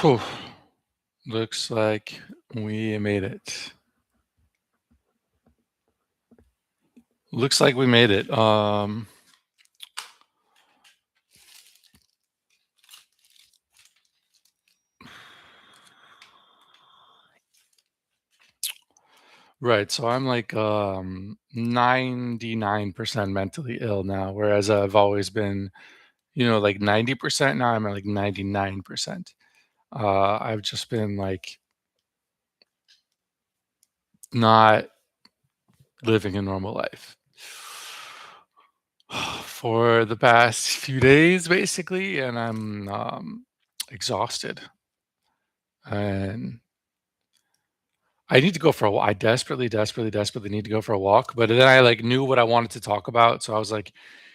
Whew. Looks like we made it. Looks like we made it. Right. So I'm like 99% mentally ill now, whereas I've always been, like 90%. Now I'm at like 99%. I've just been like not living a normal life for the past few days, basically, and I'm exhausted. And I need to go for a walk. I desperately, desperately, desperately need to go for a walk. But then I like knew what I wanted to talk about, so I was like,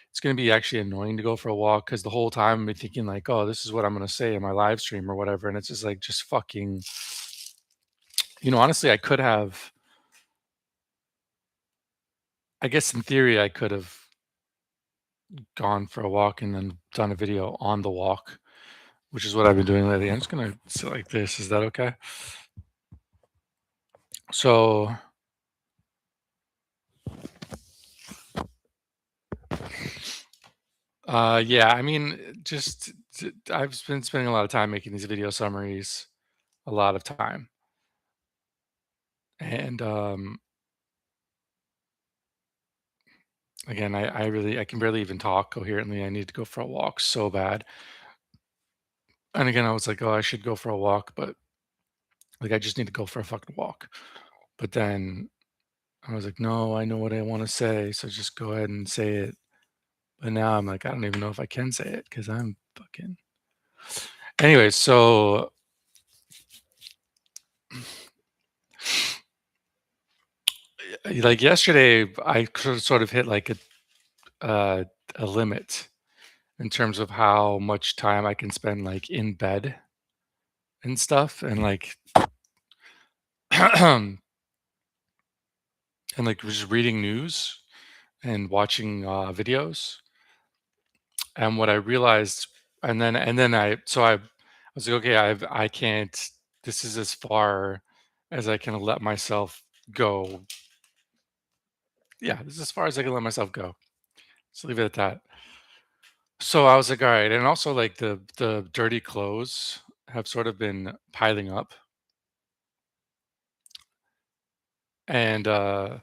it's gonna be actually annoying to go for a walk because the whole time I've been thinking like, oh, this is what I'm gonna say in my live stream or whatever, and it's just like just fucking. Honestly, I could have. I guess in theory, I could have gone for a walk and then done a video on the walk, which is what I've been doing lately. I'm just gonna sit like this. Is that okay? So, yeah, I mean, I've been spending a lot of time making these video summaries, a lot of time, and again, I can barely even talk coherently. I need to go for a walk so bad. And again, I was like, oh, I should go for a walk, but like, I just need to go for a fucking walk. But then I was like, no, I know what I want to say, so just go ahead and say it. But now I'm like, I don't even know if I can say it because I'm fucking. Anyway, so like yesterday, I sort of hit like uh, a limit in terms of how much time I can spend like in bed and stuff, and like and like just reading news and watching videos. And what I realized, and then I was like, okay, I can't. This is as far as I can let myself go. Yeah, this is as far as I can let myself go. Just leave it at that. So I was like, all right, and also like the dirty clothes have sort of been piling up, and or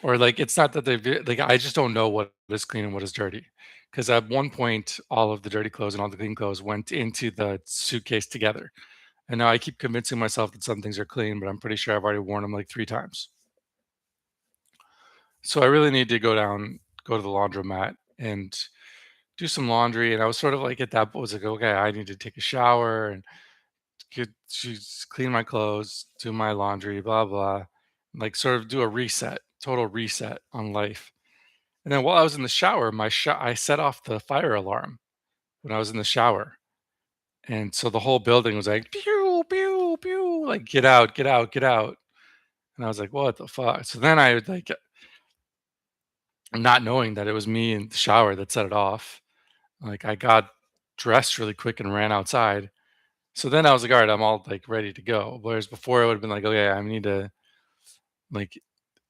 like it's not that like I just don't know what is clean and what is dirty, because at one point all of the dirty clothes and all the clean clothes went into the suitcase together, and now I keep convincing myself that some things are clean, but I'm pretty sure I've already worn them like 3 times. So I really need to go to the laundromat and do some laundry. And I was sort of like at that point, was like, okay, I need to take a shower and clean my clothes, do my laundry, blah blah, like sort of do a reset, total reset on life. And then while I was in the shower, I set off the fire alarm when I was in the shower, and so the whole building was like pew pew pew, like get out, get out, get out. And I was like, what the fuck? So then I like, not knowing that it was me in the shower that set it off, like I got dressed really quick and ran outside. So then I was like, all right, I'm all like ready to go. Whereas before it would have been like, okay, I need to like,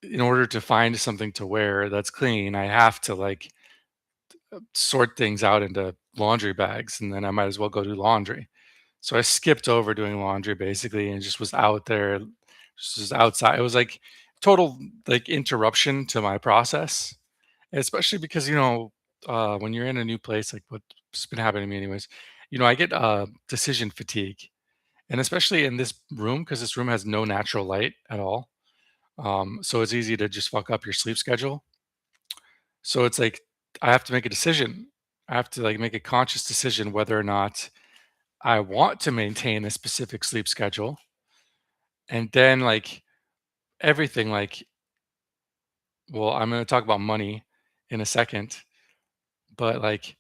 in order to find something to wear that's clean, I have to like sort things out into laundry bags, and then I might as well go do laundry. So I skipped over doing laundry basically and just was out there, just was outside. It was like total like interruption to my process, especially because when you're in a new place, like what's been happening to me anyways, I get decision fatigue, and especially in this room because this room has no natural light at all. So it's easy to just fuck up your sleep schedule. So it's like I have to make a decision. I have to like make a conscious decision whether or not I want to maintain a specific sleep schedule. And then like everything like, well, I'm going to talk about money in a second, but like,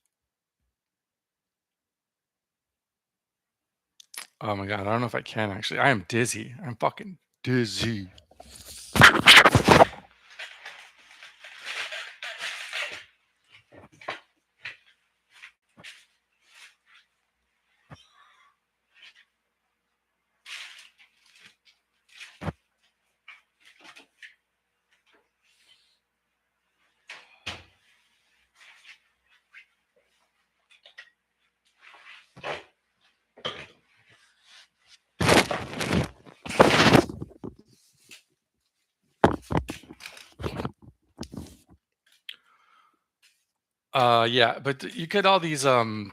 oh my god, I don't know if I can actually. I am dizzy. I'm fucking dizzy. Yeah, but you get all these there's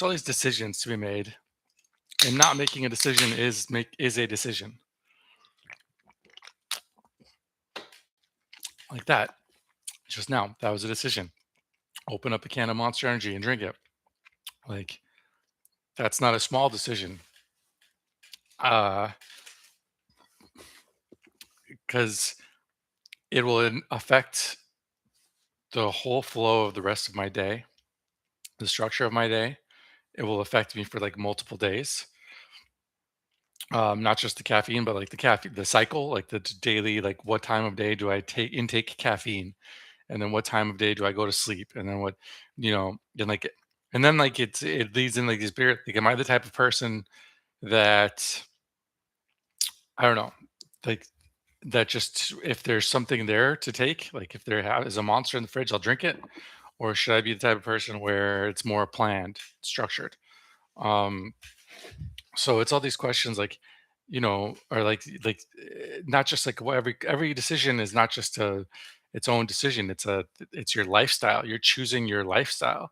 all these decisions to be made, and not making a decision is a decision. Like that. Just now, that was a decision. Open up a can of Monster Energy and drink it. Like that's not a small decision. Uh because it will affect the whole flow of the rest of my day, the structure of my day. It will affect me for like multiple days. Not just the caffeine, but like the caffeine, the cycle, like the daily, like what time of day do I take intake caffeine, and then what time of day do I go to sleep, and then what, and like, and then like it leads in like these period. Like, am I the type of person that I don't know, like that just if there's something there to take, like if is a monster in the fridge, I'll drink it, or should I be the type of person where it's more planned, structured? Um, so it's all these questions, like, are not just like every decision is not just its own decision. It's your lifestyle. You're choosing your lifestyle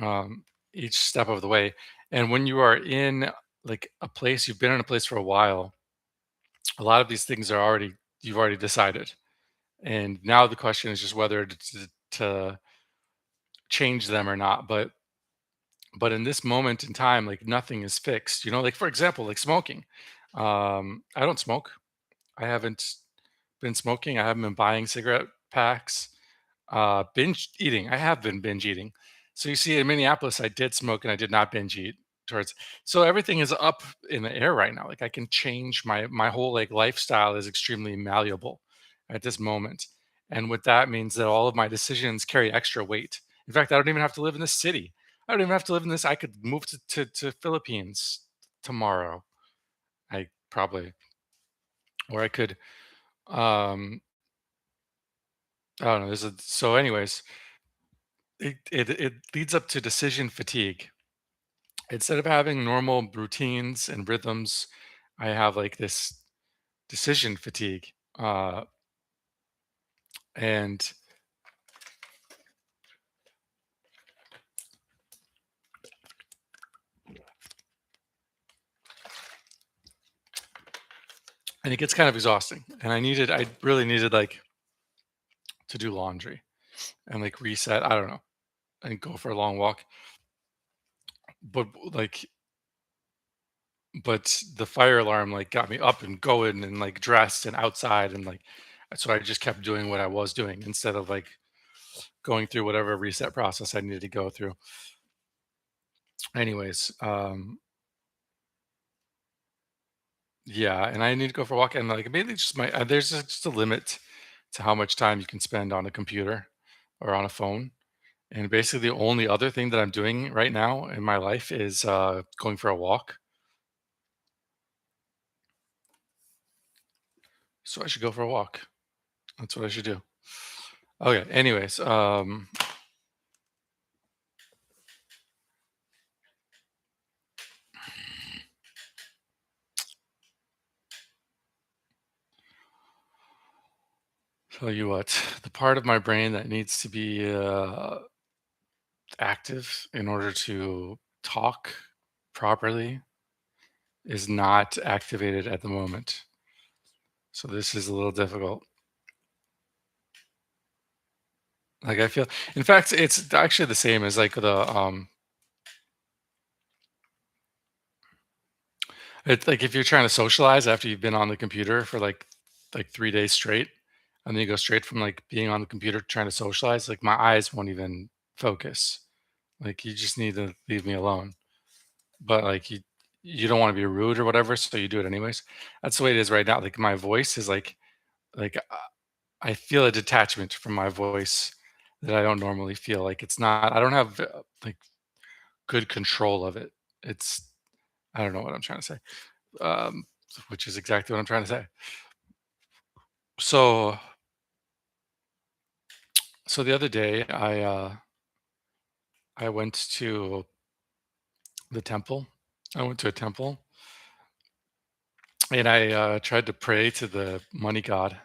um, each step of the way. And when you are in like a place, you've been in a place for a while. A lot of these things are already you've already decided, and now the question is just whether to change them or not. But in this moment in time, like nothing is fixed. Like for example, like smoking. I don't smoke. I haven't been smoking. I haven't been buying cigarette packs. Binge eating. I have been binge eating. So you see, in Minneapolis, I did smoke and I did not binge eat. Towards So everything is up in the air right now. Like I can change my whole like lifestyle is extremely malleable at this moment, and what that means that all of my decisions carry extra weight. In fact, I don't even have to live in this city. I don't even have to live in this. I could move to Philippines tomorrow. I probably, or I could um I don't know. So anyways, it leads up to decision fatigue. Instead of having normal routines and rhythms, I have like this decision fatigue. And and it gets kind of exhausting. And I really needed like to do laundry and like reset, I don't know, and go for a long walk. But like but the fire alarm like got me up and going and like dressed and outside, and like so I just kept doing what I was doing instead of like going through whatever reset process I needed to go through. Anyways, yeah, and I need to go for a walk, and like maybe just there's just a limit to how much time you can spend on a computer or on a phone. And basically, the only other thing that I'm doing right now in my life is going for a walk. So I should go for a walk. That's what I should do. Okay. Anyways, tell you what, the part of my brain that needs to be active in order to talk properly is not activated at the moment. So this is a little difficult. Like I feel, in fact, it's actually the same as like it's like if you're trying to socialize after you've been on the computer for like 3 days straight, and then you go straight from like being on the computer trying to socialize. Like my eyes won't even focus. Like you just need to leave me alone. But like you don't want to be rude or whatever, so you do it anyways. That's the way it is right now. Like my voice is like I feel a detachment from my voice that I don't normally feel. Like it's not. I don't have like good control of it. It's I don't know what I'm trying to say. Um, which is exactly what I'm trying to say. So so the other day I went to the temple. I went to a temple and I tried to pray to the money god,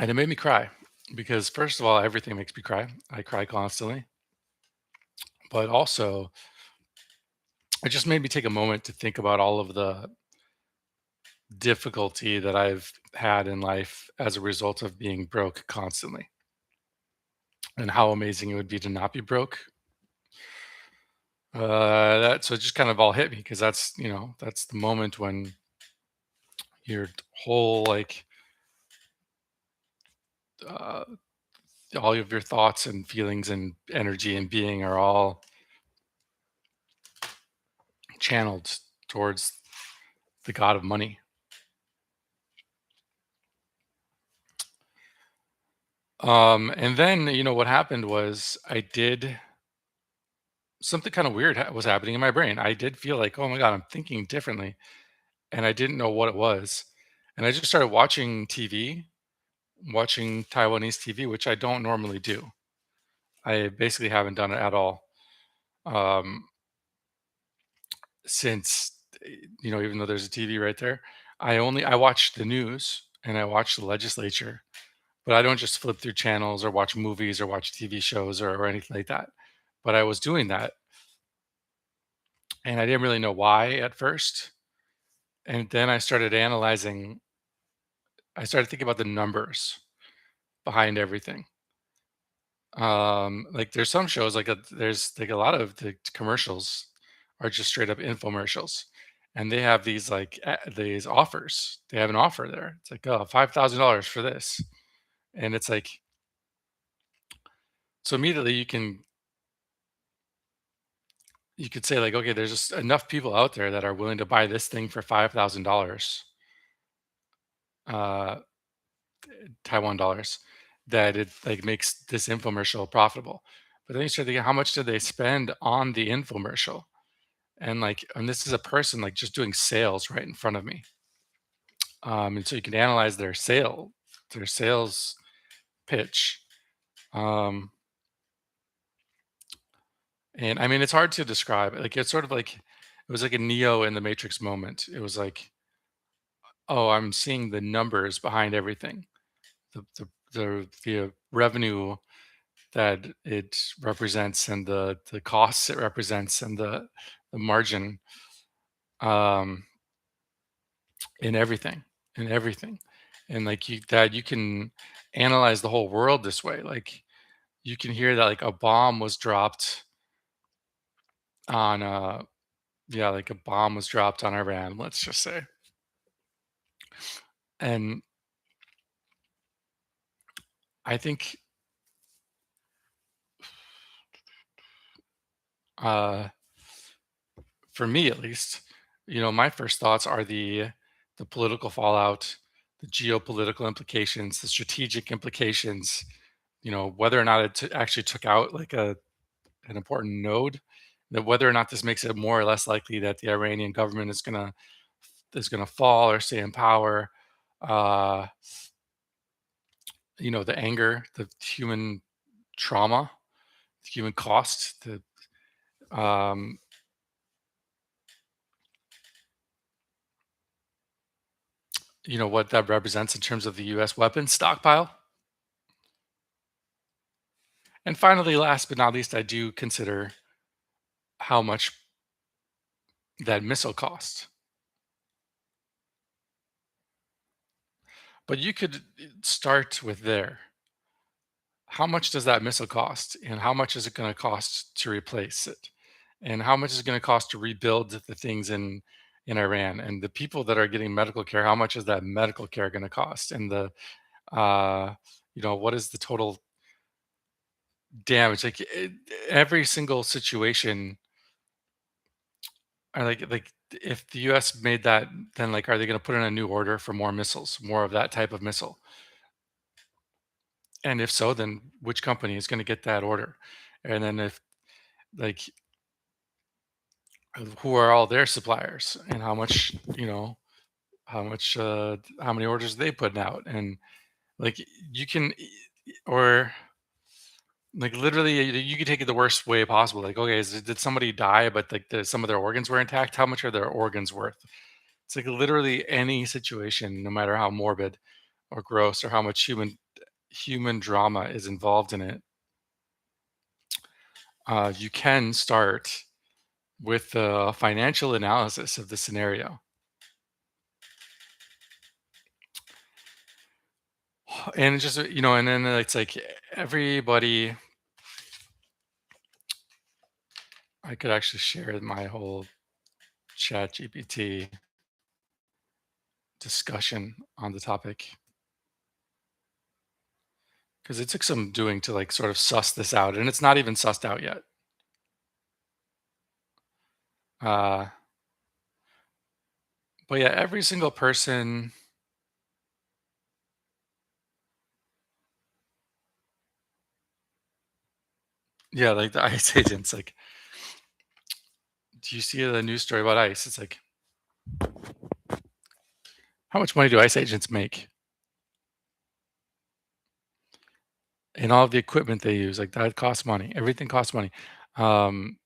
and it made me cry because first of all, everything makes me cry. I cry constantly, but also it just made me take a moment to think about all of the difficulty that I've had in life as a result of being broke constantly, and how amazing it would be to not be broke. That so it just kind of all hit me because that's the moment when your whole uh, all of your thoughts and feelings and energy and being are all channeled towards the god of money. And then what happened was I did something kind of weird was happening in my brain. I did feel like, oh my god, I'm thinking differently, and I didn't know what it was. And I just started watching TV, watching Taiwanese TV, which I don't normally do. I basically haven't done it at all um, since even though there's a TV right there. I watch the news and I watch the legislature, but I don't just flip through channels or watch movies or watch TV shows or anything like that. But I was doing that, and I didn't really know why at first. And then I started thinking about the numbers behind everything. Like there's some shows there's like a lot of the commercials are just straight up infomercials, and they have these offers. They have an offer there. It's like, oh, $5,000 for this, and it's like, so immediately you could say like, okay, there's just enough people out there that are willing to buy this thing for $5,000, uh, Taiwan dollars, that it like makes this infomercial profitable. But then you start thinking, how much did they spend on the infomercial? And this is a person like just doing sales right in front of me. And so you can analyze their sales pitch. Um, and I mean, it's hard to describe. Like it's sort of like it was like a Neo in the Matrix moment. It was like, oh, I'm seeing the numbers behind everything, the revenue that it represents, and the costs it represents, and the margin, um, in everything, in everything, and like you can analyze the whole world this way. Like you can hear that like a bomb was dropped on yeah, like a bomb was dropped on Iran, let's just say, and I think uh for me at least, my first thoughts are the political fallout, the geopolitical implications, the strategic implications, whether or not actually took out like an important node, that whether or not this makes it more or less likely that the Iranian government is gonna fall or stay in power. Uh, the anger, the human trauma, the human cost, um, what that represents in terms of the U.S. weapons stockpile. And finally, last but not least, I do consider how much that missile costs. But you could start with there. How much does that missile cost? And how much is it going to cost to replace it? And how much is it going to cost to rebuild the things in Iran? And the people that are getting medical care, how much is that medical care going to cost? And uh, what is the total damage? Like every single situation, or like if the U.S. made that, then like, are they going to put in a new order for more missiles, more of that type of missile? And if so, then which company is going to get that order? And then if like who are all their suppliers, and how many orders they putting out? And like you can or Like literally, you could take it the worst way possible. Like, okay, did somebody die, but like some of their organs were intact? How much are their organs worth? It's like literally any situation, no matter how morbid or gross or how much human drama is involved in it. You can start with the financial analysis of the scenario, and it's just and then it's like everybody. I could actually share my whole Chat GPT discussion on the topic because it took some doing to like sort of suss this out, and it's not even sussed out yet. Uh, but yeah, every single person, yeah, like the ICE agents. Like, do you see the news story about ICE? It's like, how much money do ICE agents make? And all of the equipment they use, like that costs money. Everything costs money. Um,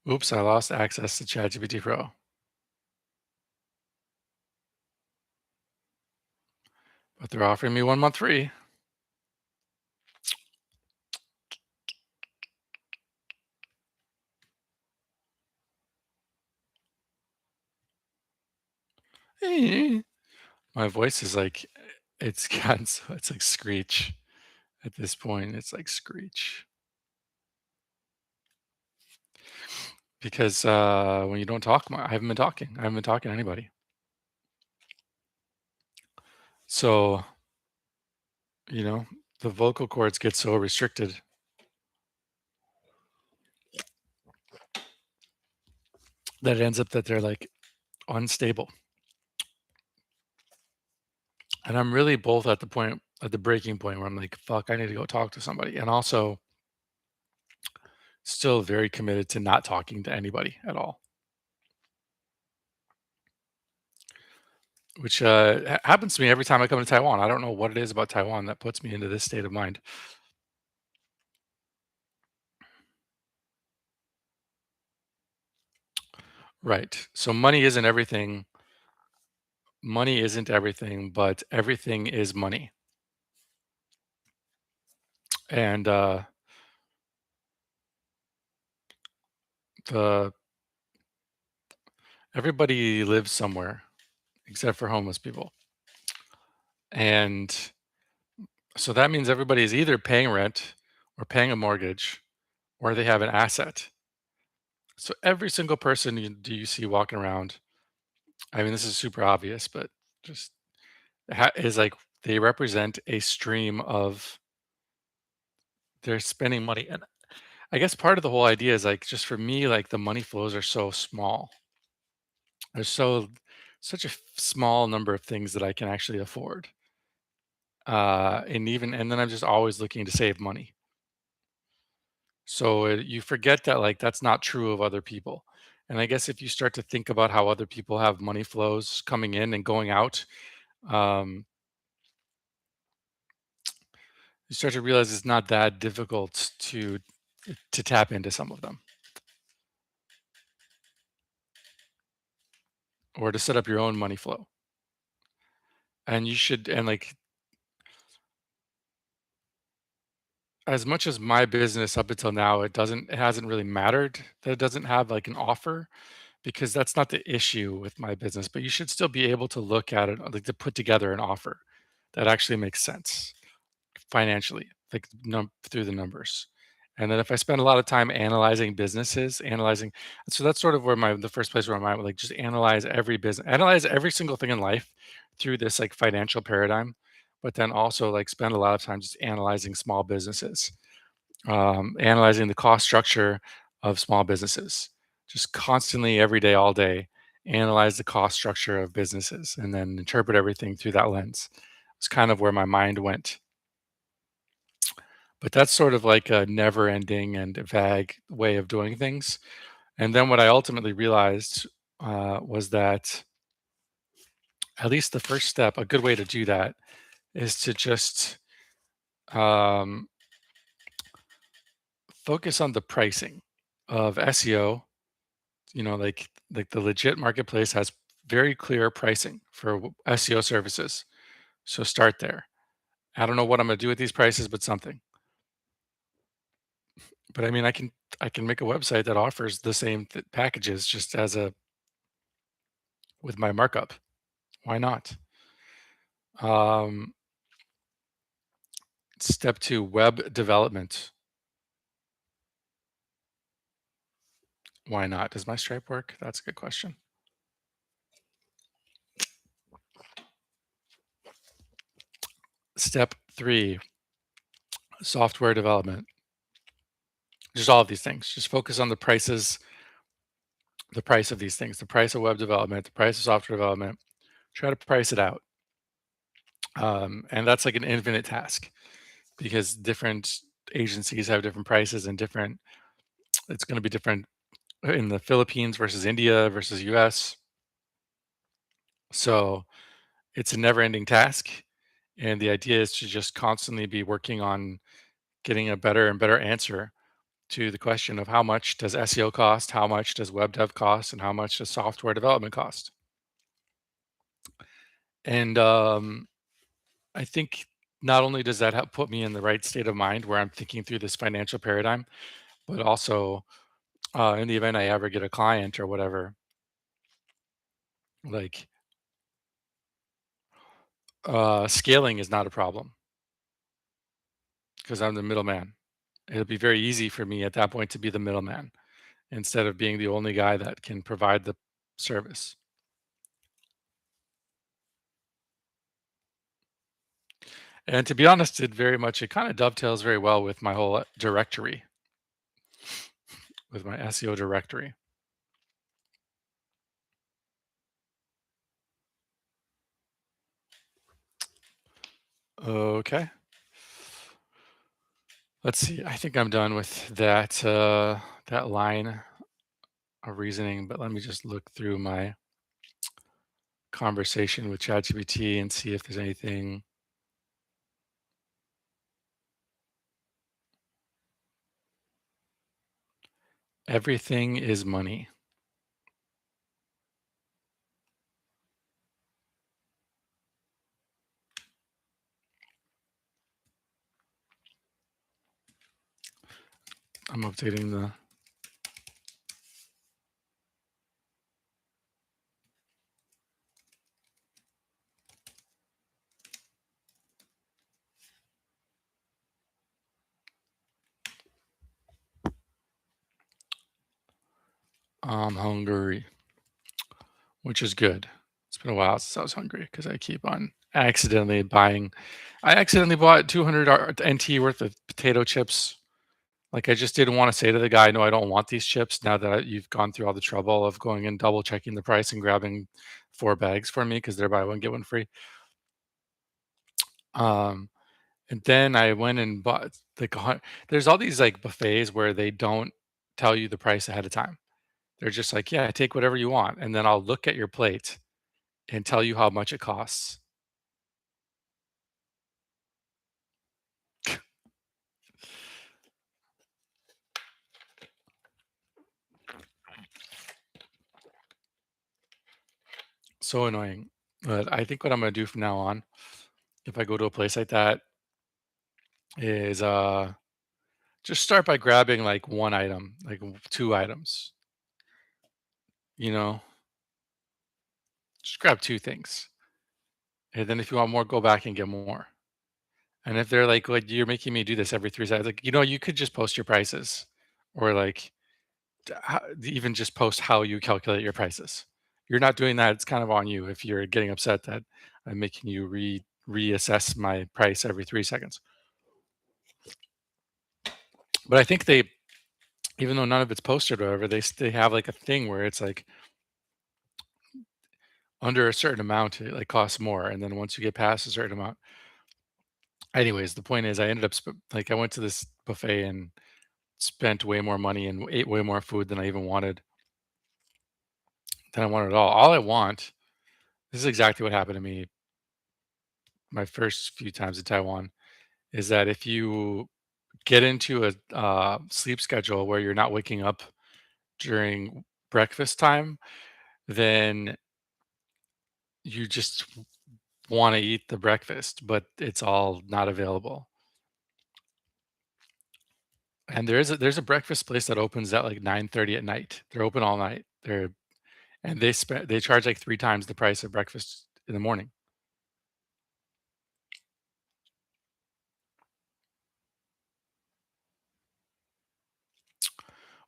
oops, I lost access to ChatGPT Pro, but they're offering me 1 month free. My voice is like, it's gotten so it's like screech at this point. It's like screech because when you don't talk, I haven't been talking. I haven't been talking to anybody. So you know, the vocal cords get so restricted that it ends up that they're like unstable. And I'm really both at the breaking point where I'm like, fuck, I need to go talk to somebody. And also still very committed to not talking to anybody at all, which happens to me every time I come to Taiwan. I don't know what it is about Taiwan that puts me into this state of mind. Right. So money isn't everything, but everything is money. And the everybody lives somewhere except for homeless people. And so that means everybody is either paying rent or paying a mortgage or they have an asset. So every single person you see walking around, I mean, this is super obvious, but just is like they represent a stream of they're spending money. And I guess part of the whole idea is like just for me, like the money flows are so small. There's such a small number of things that I can actually afford. And then I'm just always looking to save money. So you forget that like that's not true of other people. And I guess if you start to think about how other people have money flows coming in and going out, um, you start to realize it's not that difficult to tap into some of them or to set up your own money flow. And you should and like as much as my business up until now, it hasn't really mattered that it doesn't have like an offer because that's not the issue with my business, but you should still be able to look at it, like to put together an offer that actually makes sense financially, like through the numbers. And then if I spend a lot of time analyzing businesses, so that's sort of where the first place where I'm at, like just analyze every single thing in life through this like financial paradigm, but then also like spend a lot of time just analyzing small businesses, analyzing the cost structure of small businesses, just constantly every day, all day, analyze the cost structure of businesses and then interpret everything through that lens. It's kind of where my mind went. But that's sort of like a never ending and vague way of doing things. And then what I ultimately realized was that at least the first step, a good way to do that is to just um, focus on the pricing of SEO. Like the legit marketplace has very clear pricing for SEO services. So start there. I don't know what I'm going to do with these prices, but something. But I mean, I can make a website that offers the same packages just as a with my markup. Why not? Um, Step two, web development. Why not? Does my Stripe work? That's a good question. Step three, software development. Just all of these things. Just focus on the prices, the price of these things, the price of web development, the price of software development. Try to price it out. And that's like an infinite task because different agencies have different prices and different, it's going to be different in the Philippines versus India versus US. So it's a never ending task. And the idea is to just constantly be working on getting a better and better answer to the question of how much does SEO cost, how much does web dev cost, and how much does software development cost. And I think not only does that help put me in the right state of mind where I'm thinking through this financial paradigm, but also in the event I ever get a client or whatever, like scaling is not a problem because I'm the middleman. It'll be very easy for me at that point to be the middleman instead of being the only guy that can provide the service. And to be honest, it kind of dovetails very well with my whole directory, with my SEO directory. Okay. Let's see. I think I'm done with that line of reasoning, but let me just look through my conversation with ChatGPT and see if there's anything. Everything is money. I'm updating the I'm hungry, which is good. It's been a while since I was hungry because I keep on accidentally buying. I accidentally bought 200 NT worth of potato chips. Like I just didn't want to say to the guy, "No, I don't want these chips." Now that you've gone through all the trouble of going and double checking the price and grabbing 4 bags for me because they're buy one get one free. Um, and then I went and bought like there's all these like buffets where they don't tell you the price ahead of time. They're just like, "Yeah, take whatever you want," and then I'll look at your plate and tell you how much it costs. So annoying. But I think what I'm gonna do from now on, if I go to a place like that, is just start by grabbing like one item, like 2 items. You know, just grab 2 things, and then if you want more, go back and get more. And if they're like, "You're making me do this every 3 seconds," like, you could just post your prices, or like even just post how you calculate your prices. You're not doing that. It's kind of on you if you're getting upset that I'm making you reassess my price every 3 seconds. But I think they, even though none of it's posted or whatever, they have like a thing where it's like under a certain amount, it like costs more, and then once you get past a certain amount, Anyways, the point is I ended up like I went to this buffet and spent way more money and ate way more food than I wanted at all. All I want, this is exactly what happened to me my first few times in Taiwan, is that if you get into a sleep schedule where you're not waking up during breakfast time, then you just want to eat the breakfast, but it's all not available. And there's a breakfast place that opens at like 9:30 at night. They're open all night. They charge like 3 times the price of breakfast in the morning.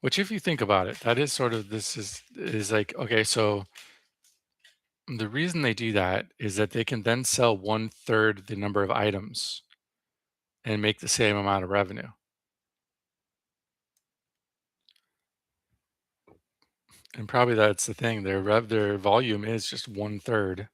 Which if you think about it, that is sort of this is like, okay, so the reason they do that is that they can then sell one third the number of items and make the same amount of revenue. And probably that's the thing. Their volume is just one third,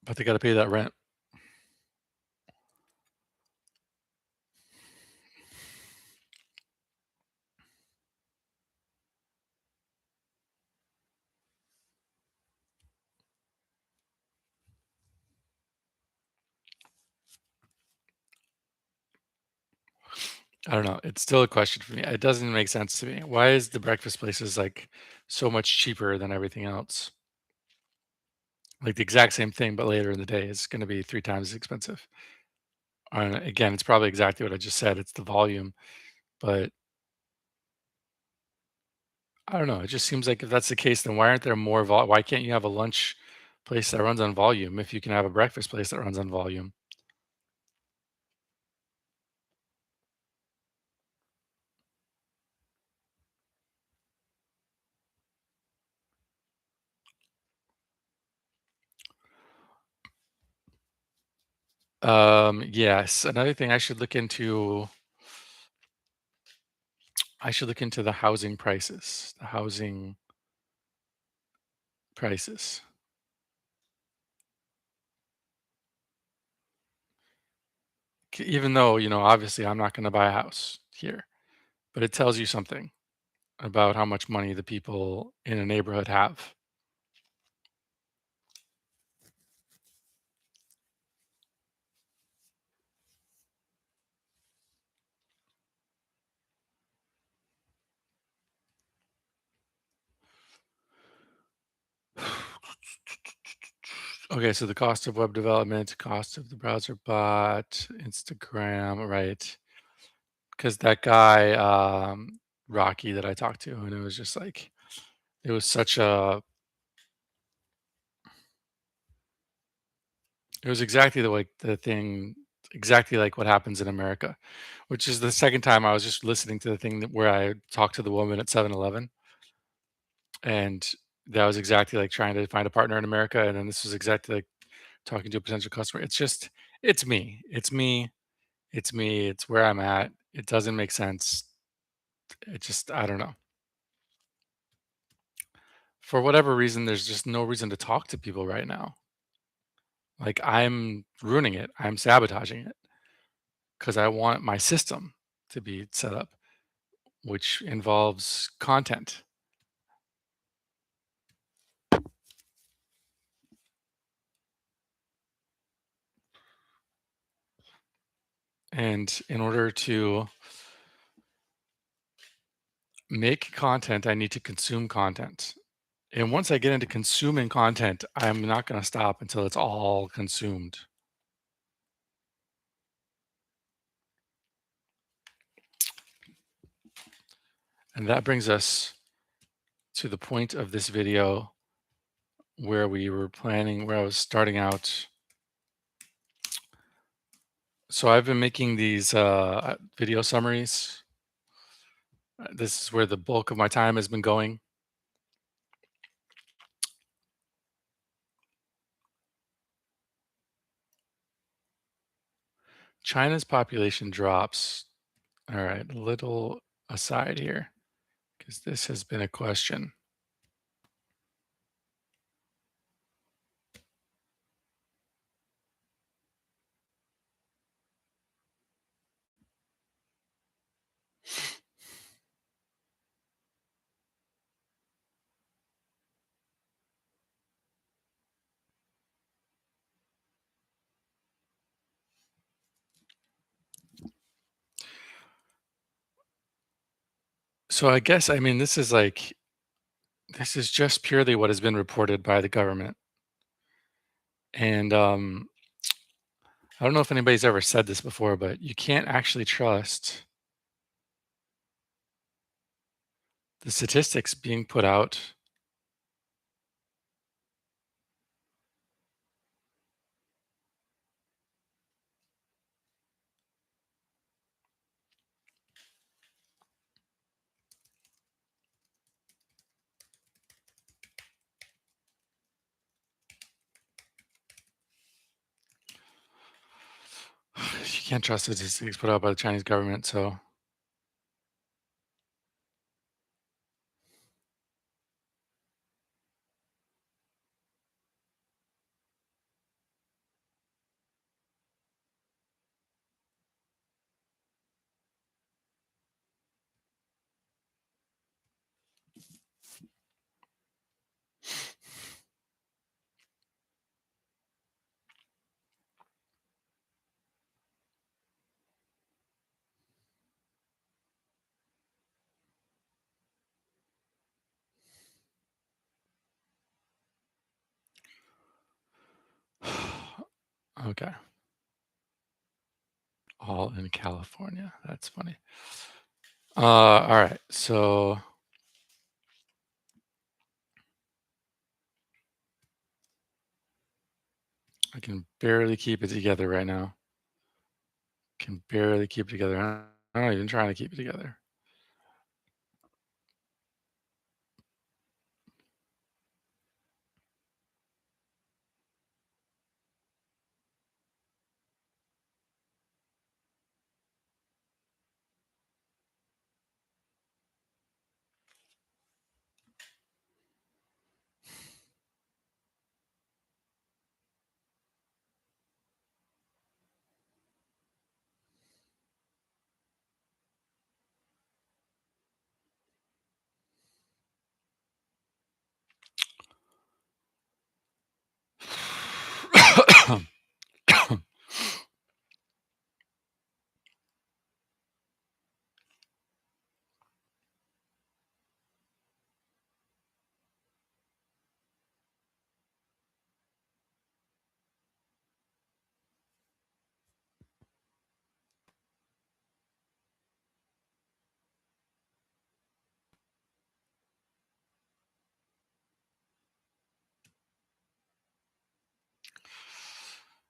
but they got to pay that rent. I don't know. It's still a question for me. It doesn't make sense to me. Why is the breakfast places like so much cheaper than everything else? Like the exact same thing, but later in the day is going to be 3 times as expensive. And again, it's probably exactly what I just said. It's the volume, but I don't know. It just seems like if that's the case, then why aren't there more why can't you have a lunch place that runs on volume if you can have a breakfast place that runs on volume? Yes. Another thing I should look into the housing prices. The housing prices. Even though, obviously I'm not going to buy a house here, but it tells you something about how much money the people in a neighborhood have. Okay, so the cost of web development, cost of the browser bot, Instagram, right? Because that guy, Rocky, that I talked to, and it was just like it was such a it was exactly exactly like what happens in America, which is the second time I was just listening to the thing where I talked to the woman at 7-Eleven, and that was exactly like trying to find a partner in America, and then this was exactly like talking to a potential customer. It's me. It's me. It's me. It's where I'm at. It doesn't make sense. I don't know. For whatever reason, there's just no reason to talk to people right now. Like I'm ruining it. I'm sabotaging it because I want my system to be set up, which involves content. And in order to make content, I need to consume content. And once I get into consuming content, I'm not going to stop until it's all consumed. And that brings us to the point of this video where I was starting out. So I've been making these video summaries. This is where the bulk of my time has been going. China's population drops All right, a little aside here because this has been a question. So I guess I mean this is just purely what has been reported by the government. And I don't know if anybody's ever said this before, but you can't actually trust the statistics being put out. You can't trust the statistics put out by the Chinese government. So, okay, all in California. That's funny. All right. So I can barely keep it together right now. Can barely keep it together. I'm not even trying to keep it together.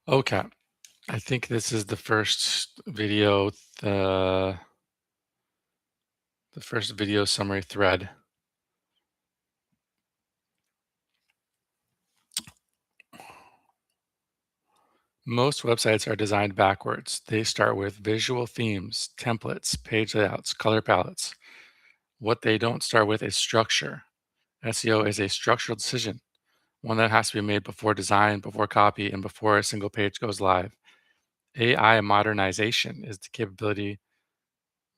Okay. I think this is the the first video summary thread. Most websites are designed backwards. They start with visual themes, templates, page layouts, color palettes. What they don't start with is structure. SEO is a structural decision, one that has to be made before design, before copy, and before a single page goes live. AI modernization is the capability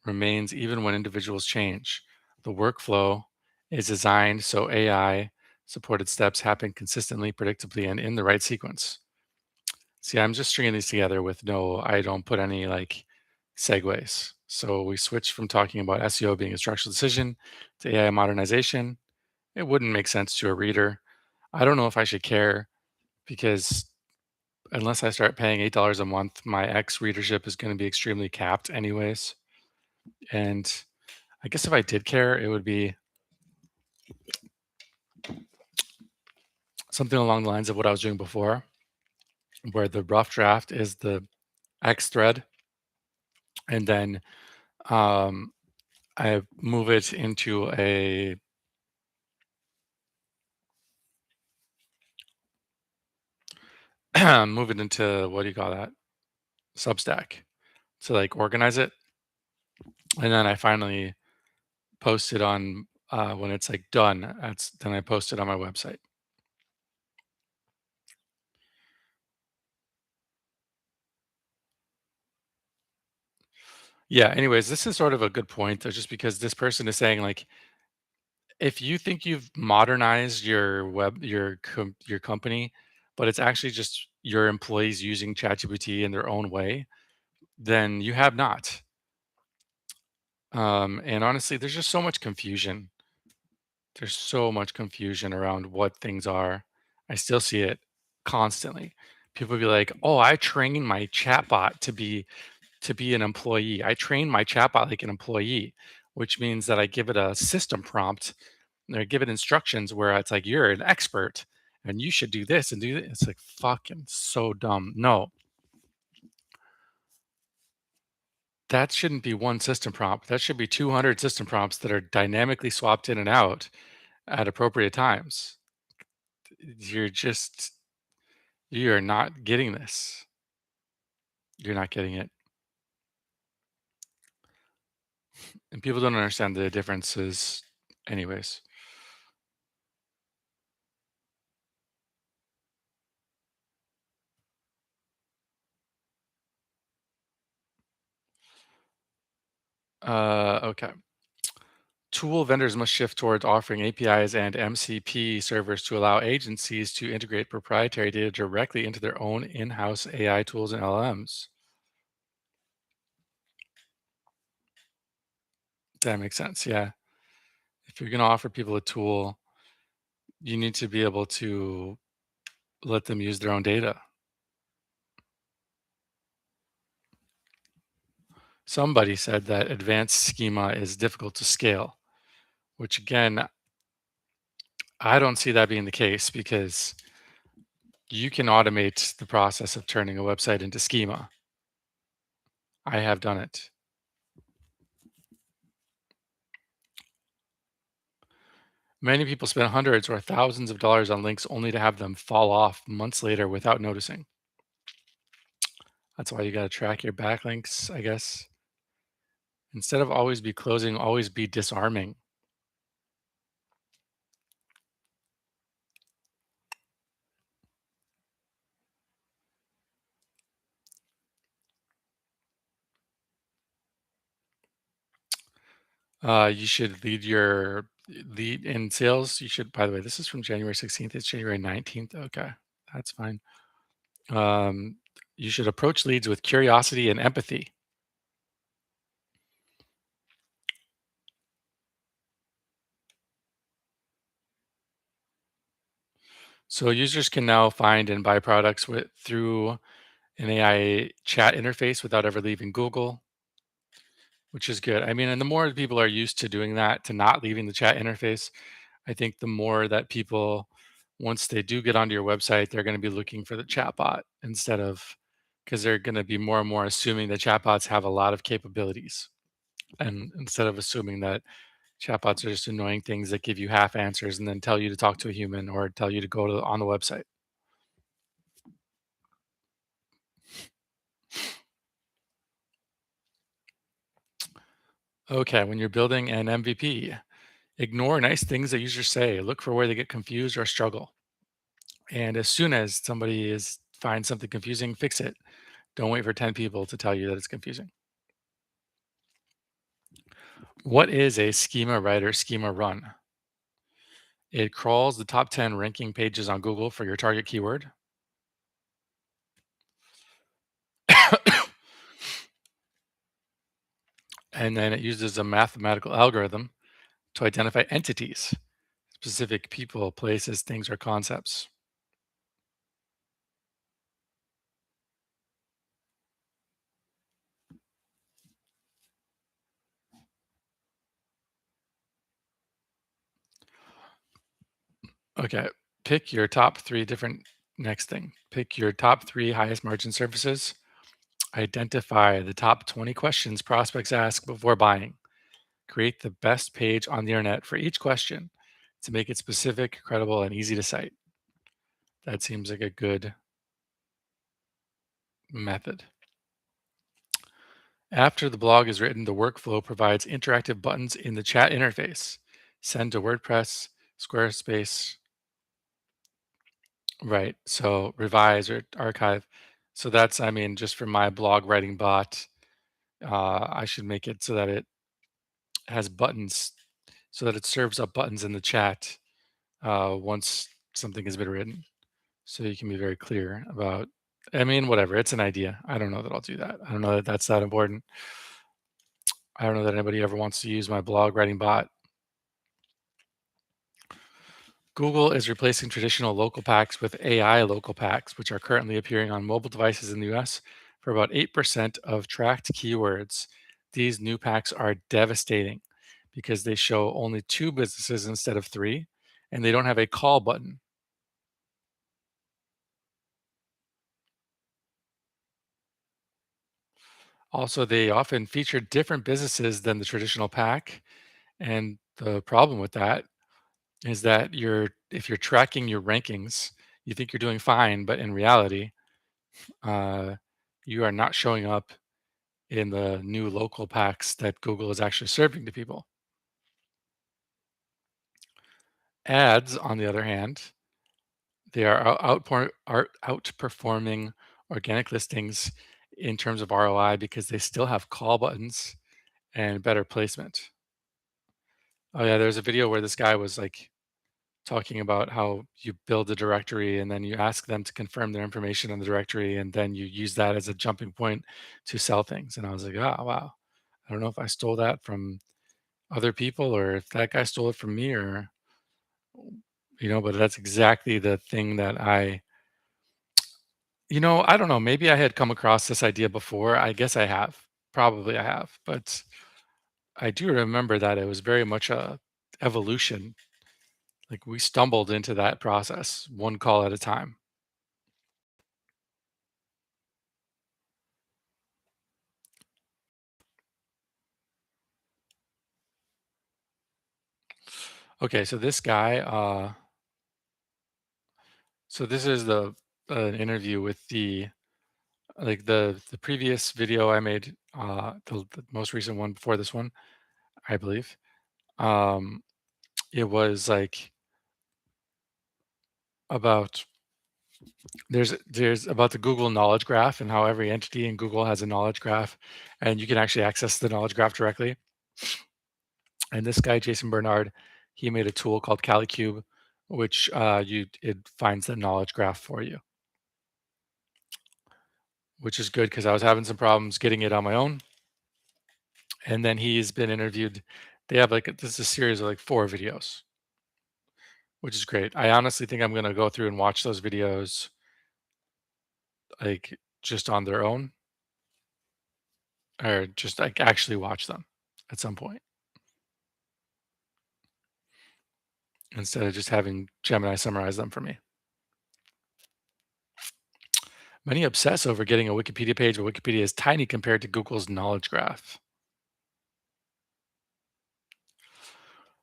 remains even when individuals change. The workflow is designed so AI supported steps happen consistently, predictably, and in the right sequence. See, I'm just stringing these together with I don't put any like segues. So we switched from talking about SEO being a structural decision to AI modernization. It wouldn't make sense to a reader. I don't know if I should care because unless I start paying $8 a month, my X readership is going to be extremely capped, anyways. And I guess if I did care, it would be something along the lines of what I was doing before, where the rough draft is the X thread, and then um, I move it into move it into what do you call that? Substack to like organize it. And then I finally post it on when it's like done. Then I post it on my website. Yeah. Anyways, this is sort of a good point, though, just because this person is saying like, if you think you've modernized your company, but it's actually just your employees using ChatGPT in their own way, then you have not. And honestly, there's just so much confusion. There's so much confusion around what things are. I still see it constantly. People be like, "Oh, I trained my chatbot to be an employee. I train my chatbot like an employee," which means that I give it a system prompt and I give it instructions where it's like, "You're an expert and you should do this and do this." It's like fucking so dumb. No, that shouldn't be one system prompt. That should be 200 system prompts that are dynamically swapped in and out at appropriate times. You're just you're not getting this. You're not getting it. And people don't understand the differences anyways. Okay. Tool vendors must shift towards offering APIs and MCP servers to allow agencies to integrate proprietary data directly into their own in-house AI tools and LLMs. That makes sense. Yeah. If you're going to offer people a tool, you need to be able to let them use their own data. Somebody said that advanced schema is difficult to scale, which again, I don't see that being the case because you can automate the process of turning a website into schema. I have done it. Many people spend hundreds or thousands of dollars on links only to have them fall off months later without noticing. That's why you got to track your backlinks, I guess. Instead of always be closing, always be disarming. You should lead in sales. You should, by the way, this is from January 16th. It's January 19th. Okay, that's fine. Um, you should approach leads with curiosity and empathy. So users can now find and buy products through an AI chat interface without ever leaving Google, which is good. I mean, and the more people are used to doing that, to not leaving the chat interface, I think the more that people, once they do get onto your website, they're going to be looking for the chatbot instead of, because they're going to be more and more assuming that chatbots have a lot of capabilities. And instead of assuming that chatbots are just annoying things that give you half answers and then tell you to talk to a human or tell you to go on the website. Okay, when you're building an MVP, ignore nice things that users say. Look for where they get confused or struggle. And as soon as somebody is finds something confusing, fix it. Don't wait for 10 people to tell you that it's confusing. What is a schema writer schema run? It crawls the top 10 ranking pages on Google for your target keyword. And then it uses a mathematical algorithm to identify entities, specific people, places, things, or concepts. Okay. Pick your top three different next thing. Pick your top three highest margin services. Identify the top 20 questions prospects ask before buying. Create the best page on the internet for each question to make it specific, credible, and easy to cite. That seems like a good method. After the blog is written, the workflow provides interactive buttons in the chat interface. Send to WordPress, Squarespace, right? So revise or archive. So that's, I mean, just for my blog writing bot, I should make it so that it has buttons, so that it serves up buttons in the chat once something has been written. So you can be very clear about. I mean, whatever. It's an idea. I don't know that I'll do that. I don't know that that's that important. I don't know that anybody ever wants to use my blog writing bot. Google is replacing traditional local packs with AI local packs, which are currently appearing on mobile devices in the US for about 8% of tracked keywords. These new packs are devastating because they show only two businesses instead of three, and they don't have a call button. Also, they often feature different businesses than the traditional pack. And the problem with that is that if you're tracking your rankings, you think you're doing fine, but in reality, uh, you are not showing up in the new local packs that Google is actually serving to people. Ads, on the other hand, they are outperforming organic listings in terms of ROI because they still have call buttons and better placement. Oh yeah, there's a video where this guy was like talking about how you build a directory and then you ask them to confirm their information in the directory and then you use that as a jumping point to sell things. And I was like, oh wow. I don't know if I stole that from other people or if that guy stole it from me or but that's exactly the thing that I don't know, maybe I had come across this idea before. I guess I have. Probably I have, but I do remember that it was very much a evolution. Like we stumbled into that process one call at a time. Okay, so this guy, so this is the an interview with the previous video I made, the most recent one before this one, I believe. Um, it was like about there's about the Google Knowledge Graph and how every entity in Google has a knowledge graph, and you can actually access the knowledge graph directly. And this guy, Jason Bernard, he made a tool called CaliCube, which it finds the knowledge graph for you, which is good because I was having some problems getting it on my own. And then he's been interviewed. They have this is a series of like 4 videos, which is great. I honestly think I'm gonna go through and watch those videos like just on their own, or just like actually watch them at some point instead of just having Gemini summarize them for me. Many obsess over getting a Wikipedia page, but Wikipedia is tiny compared to Google's knowledge graph.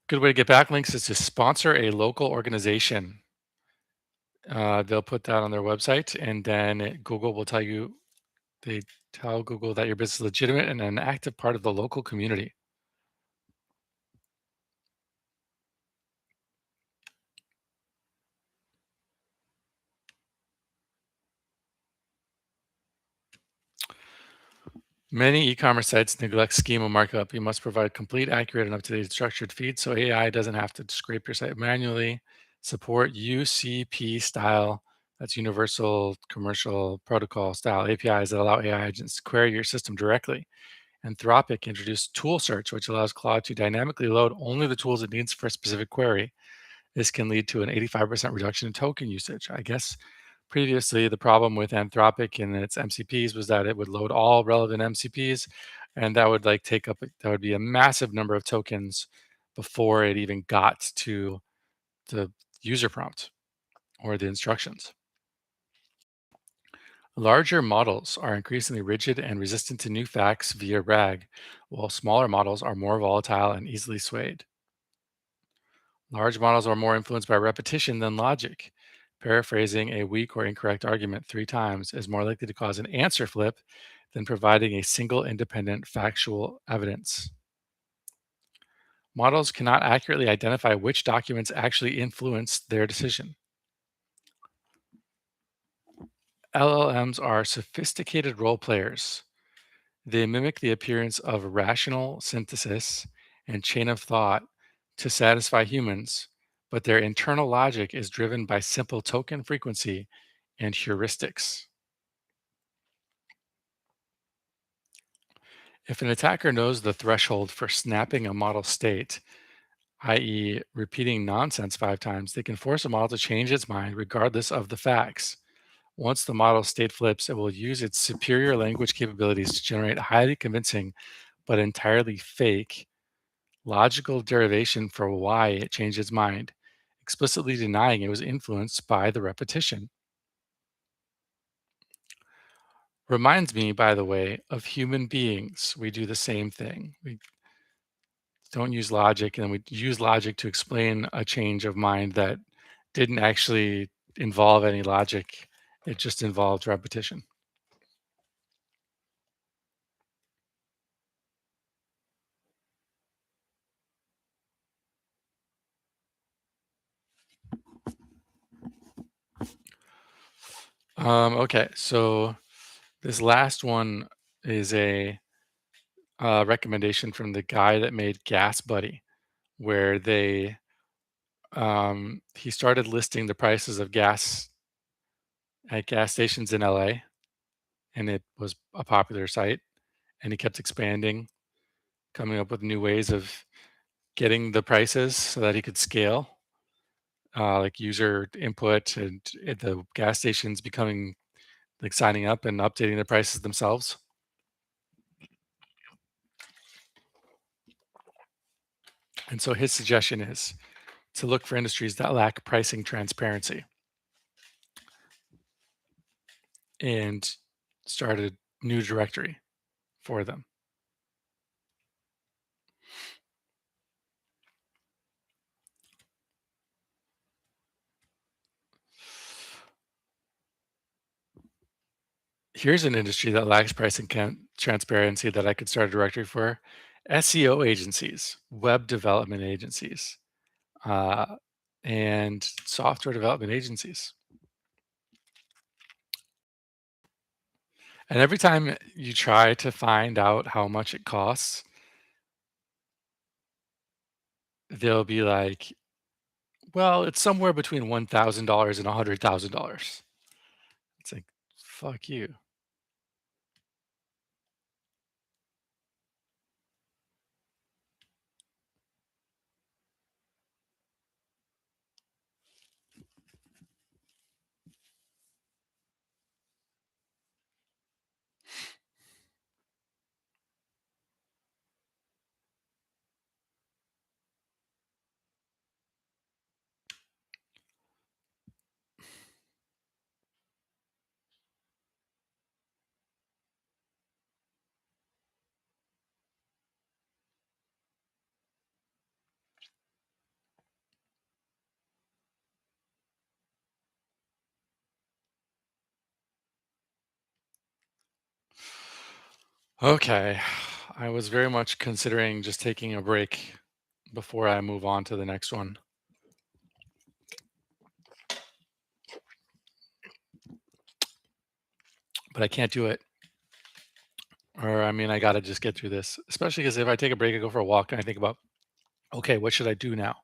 Good way to get backlinks is to sponsor a local organization. They'll put that on their website, and then Google will tell you, they tell Google that your business is legitimate and an active part of the local community. Many e-commerce sites neglect schema markup. You must provide complete, accurate, and up-to-date structured feeds so AI doesn't have to scrape your site manually. Support UCP style, that's Universal Commercial Protocol style APIs that allow AI agents to query your system directly. Anthropic introduced tool search, which allows Claude to dynamically load only the tools it needs for a specific query. This can lead to an 85% reduction in token usage. I guess previously the problem with Anthropic and its MCPs was that it would load all relevant MCPs, and that would that would be a massive number of tokens before it even got to the user prompt or the instructions. Larger models are increasingly rigid and resistant to new facts via RAG, while smaller models are more volatile and easily swayed. Large models are more influenced by repetition than logic. Paraphrasing a weak or incorrect argument 3 times is more likely to cause an answer flip than providing a single independent factual evidence. Models cannot accurately identify which documents actually influenced their decision. LLMs are sophisticated role players. They mimic the appearance of rational synthesis and chain of thought to satisfy humans, but their internal logic is driven by simple token frequency and heuristics. If an attacker knows the threshold for snapping a model state, i.e., repeating nonsense 5 times, they can force a model to change its mind regardless of the facts. Once the model state flips, it will use its superior language capabilities to generate highly convincing but entirely fake logical derivation for why it changed its mind, explicitly denying it was influenced by the repetition. Reminds me, by the way, of human beings. We do the same thing. We don't use logic, and we use logic to explain a change of mind that didn't actually involve any logic. It just involved repetition. Okay, so this last one is a recommendation from the guy that made Gas Buddy, where he started listing the prices of gas at gas stations in LA, and it was a popular site. And he kept expanding, coming up with new ways of getting the prices so that he could scale, like user input and the gas stations becoming like signing up and updating the prices themselves. And so his suggestion is to look for industries that lack pricing transparency and start a new directory for them. Here's an industry that lacks pricing transparency that I could start a directory for: SEO agencies, web development agencies, uh, and software development agencies. And every time you try to find out how much it costs, they'll be like, well, it's somewhere between $1,000 and $100,000. It's like, fuck you. Okay. I was very much considering just taking a break before I move on to the next one, but I can't do it. Or, I mean, I got to just get through this, especially because if I take a break, I go for a walk and I think about, okay, what should I do now?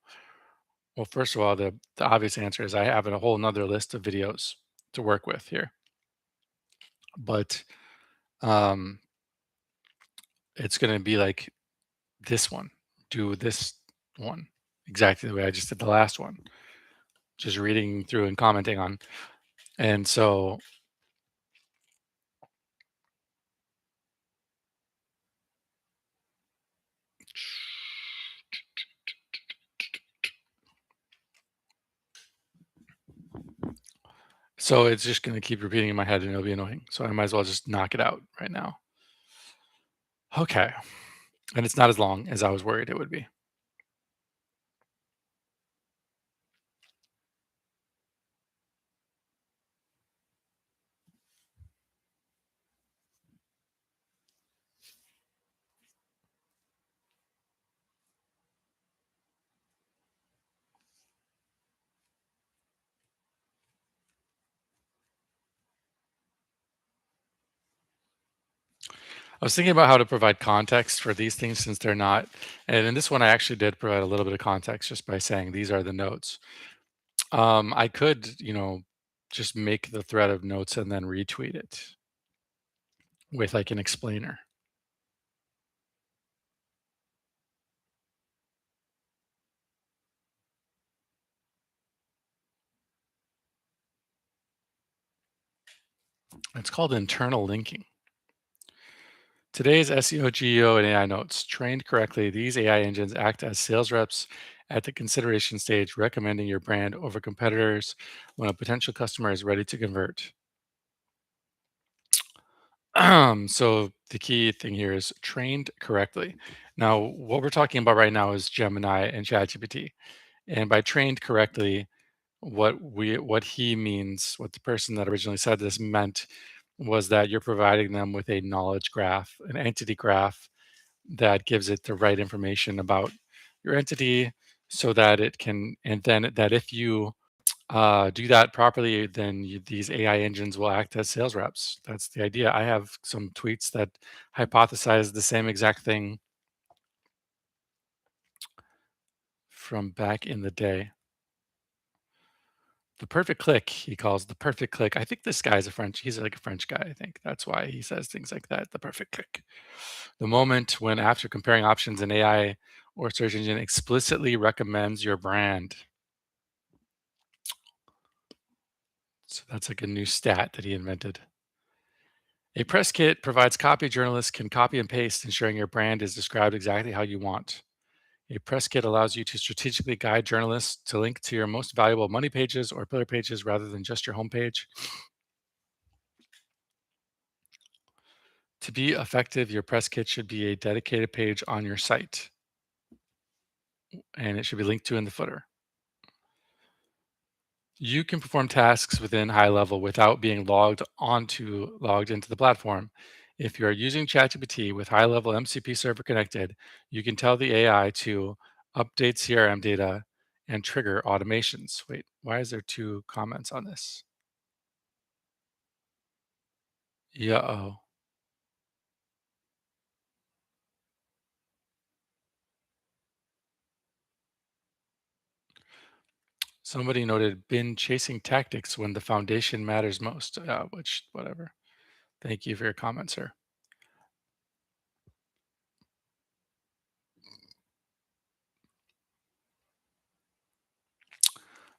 Well, first of all, the obvious answer is I have a whole nother list of videos to work with here, but um, it's going to be like this one, do this one exactly the way I just did the last one, just reading through and commenting on. And so it's just going to keep repeating in my head and it'll be annoying. So I might as well just knock it out right now. Okay. And it's not as long as I was worried it would be. I was thinking about how to provide context for these things since they're not, and in this one, I actually did provide a little bit of context just by saying these are the notes. I could, just make the thread of notes and then retweet it with like an explainer. It's called internal linking. Today's SEO, GEO, and AI notes. Trained correctly, these AI engines act as sales reps at the consideration stage, recommending your brand over competitors when a potential customer is ready to convert. So the key thing here is trained correctly. Now, what we're talking about right now is Gemini and ChatGPT. And by trained correctly, what he means, what the person that originally said this meant was that you're providing them with a knowledge graph, an entity graph that gives it the right information about your entity so that it can, and then that if you do that properly, then these AI engines will act as sales reps. That's the idea. I have some tweets that hypothesize the same exact thing from back in the day. The perfect click, he calls the perfect click. I think this guy's a French, he's like a French guy, I think. That's why he says things like that. The perfect click. The moment when, after comparing options, an AI or search engine explicitly recommends your brand. So that's like a new stat that he invented. A press kit provides copy journalists can copy and paste, ensuring your brand is described exactly how you want. A press kit allows you to strategically guide journalists to link to your most valuable money pages or pillar pages rather than just your homepage. To be effective, your press kit should be a dedicated page on your site, and it should be linked to in the footer. You can perform tasks within high level without being logged into the platform. If you are using ChatGPT with high level MCP server connected, you can tell the AI to update CRM data and trigger automations. Wait, why is there two comments on this? Yeah, oh. Somebody noted been chasing tactics when the foundation matters most. Which whatever. Thank you for your comment, sir.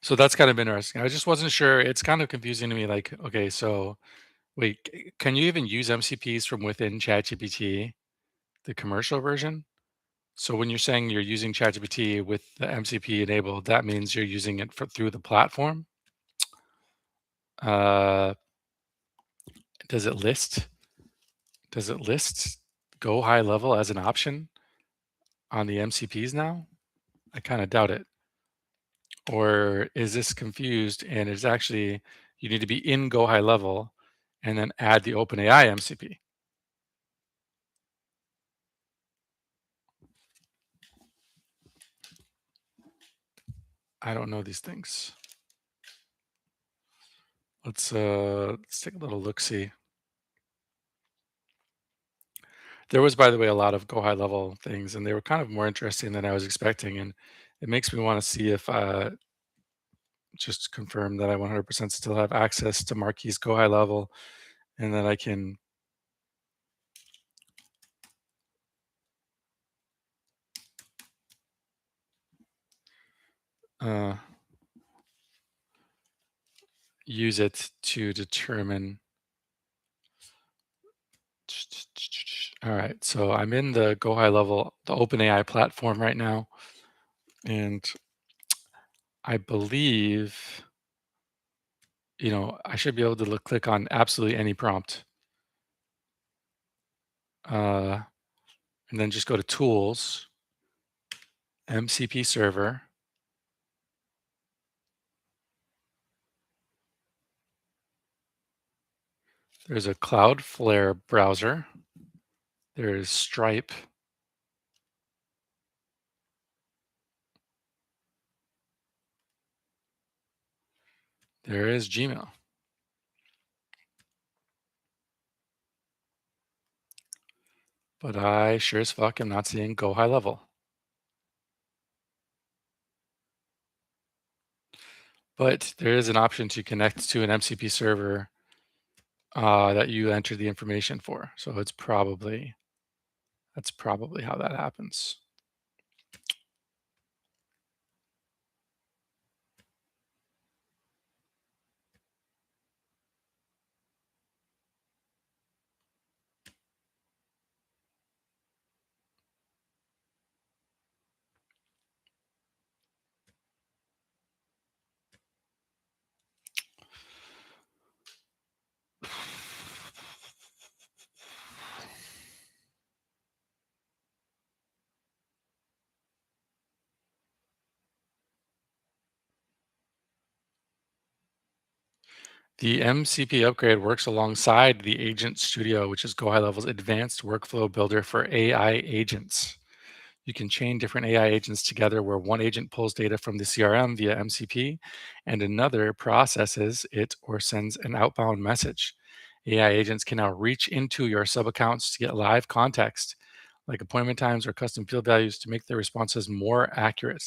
So that's kind of interesting. I just wasn't sure. It's kind of confusing to me. Like, okay, so wait, can you even use MCPs from within ChatGPT, the commercial version? So when you're saying you're using ChatGPT with the MCP enabled, that means you're using it through the platform. Uh, does it list? Does it list go high level as an option on the MCPs now? I kind of doubt it. Or is this confused and it's actually you need to be in go high level and then add the OpenAI MCP? I don't know these things. Let's take a little look see. There was, by the way, a lot of go high level things, and they were kind of more interesting than I was expecting. And it makes me want to see if just confirm that I 100% still have access to Marquis go high level, and that I can uh, use it to determine. All right, so I'm in the go high level, the OpenAI platform right now, and I believe I should be able to click on absolutely any prompt, uh, and then just go to Tools, MCP Server. There's a Cloudflare browser. There's Stripe. There is Gmail. but I sure as fuck am not seeing go high level. But there is an option to connect to an MCP server that you enter the information for. So that's probably how that happens. The MCP upgrade works alongside the Agent Studio, which is Go High Level's advanced workflow builder for AI agents. You can chain different AI agents together where one agent pulls data from the CRM via MCP and another processes it or sends an outbound message. AI agents can now reach into your sub accounts to get live context, like appointment times or custom field values, to make their responses more accurate.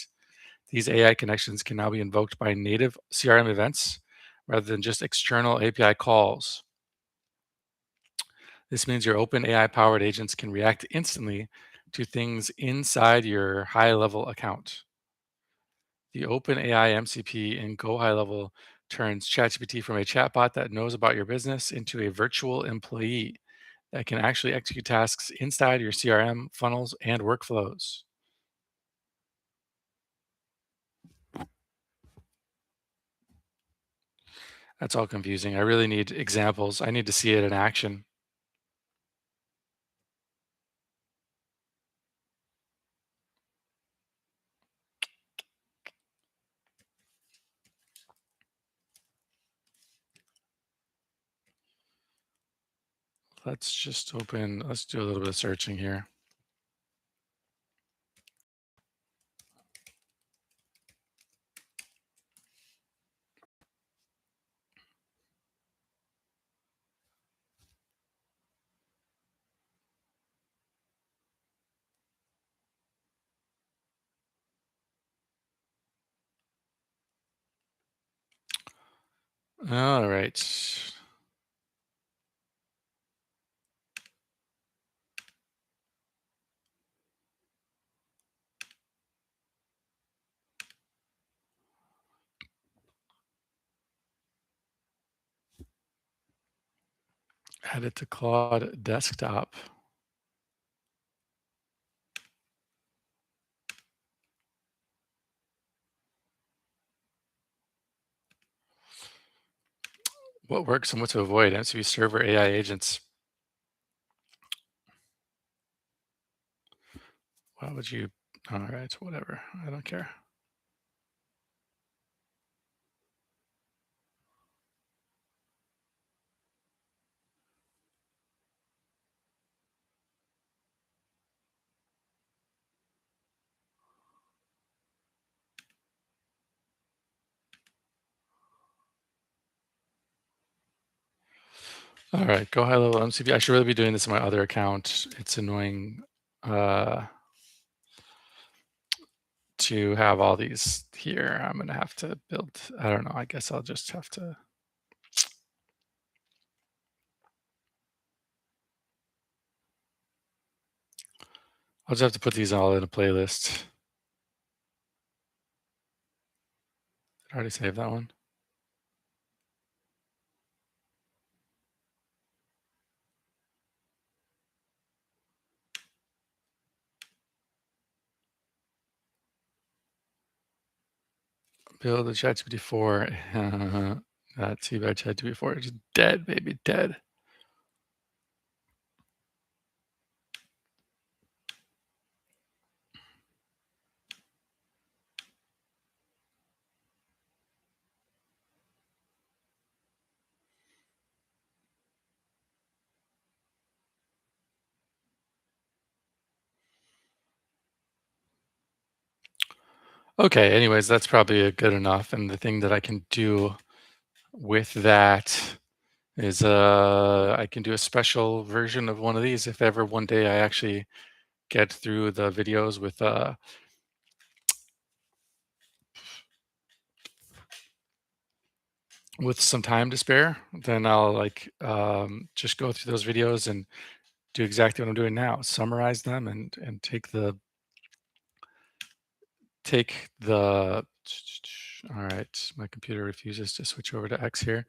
These AI connections can now be invoked by native CRM events rather than just external API calls. This means your open AI powered agents can react instantly to things inside your high level account. The open AI MCP in Go High Level turns ChatGPT from a chatbot that knows about your business into a virtual employee that can actually execute tasks inside your CRM, funnels, and workflows. That's all confusing. I really need examples. I need to see it in action. Let's do a little bit of searching here. All right. Add it to Claude Desktop. What works and what to avoid? MCP server AI agents. Why would you? All right, whatever. I don't care. All right, go high level MCP. I should really be doing this on my other account. It's annoying to have all these here. I'm gonna have to build. I don't know. I guess I'll just have to. I'll just have to put these all in a playlist. Did I already save that one? Build the ChatGPT 4. Too bad ChatGPT 4 is dead, baby, dead. Okay, anyways, that's probably a good enough. And the thing that I can do with that is I can do a special version of one of these if ever one day I actually get through the videos with some time to spare. Then I'll like just go through those videos and do exactly what I'm doing now, summarize them and take the all right, my computer refuses to switch over to X here.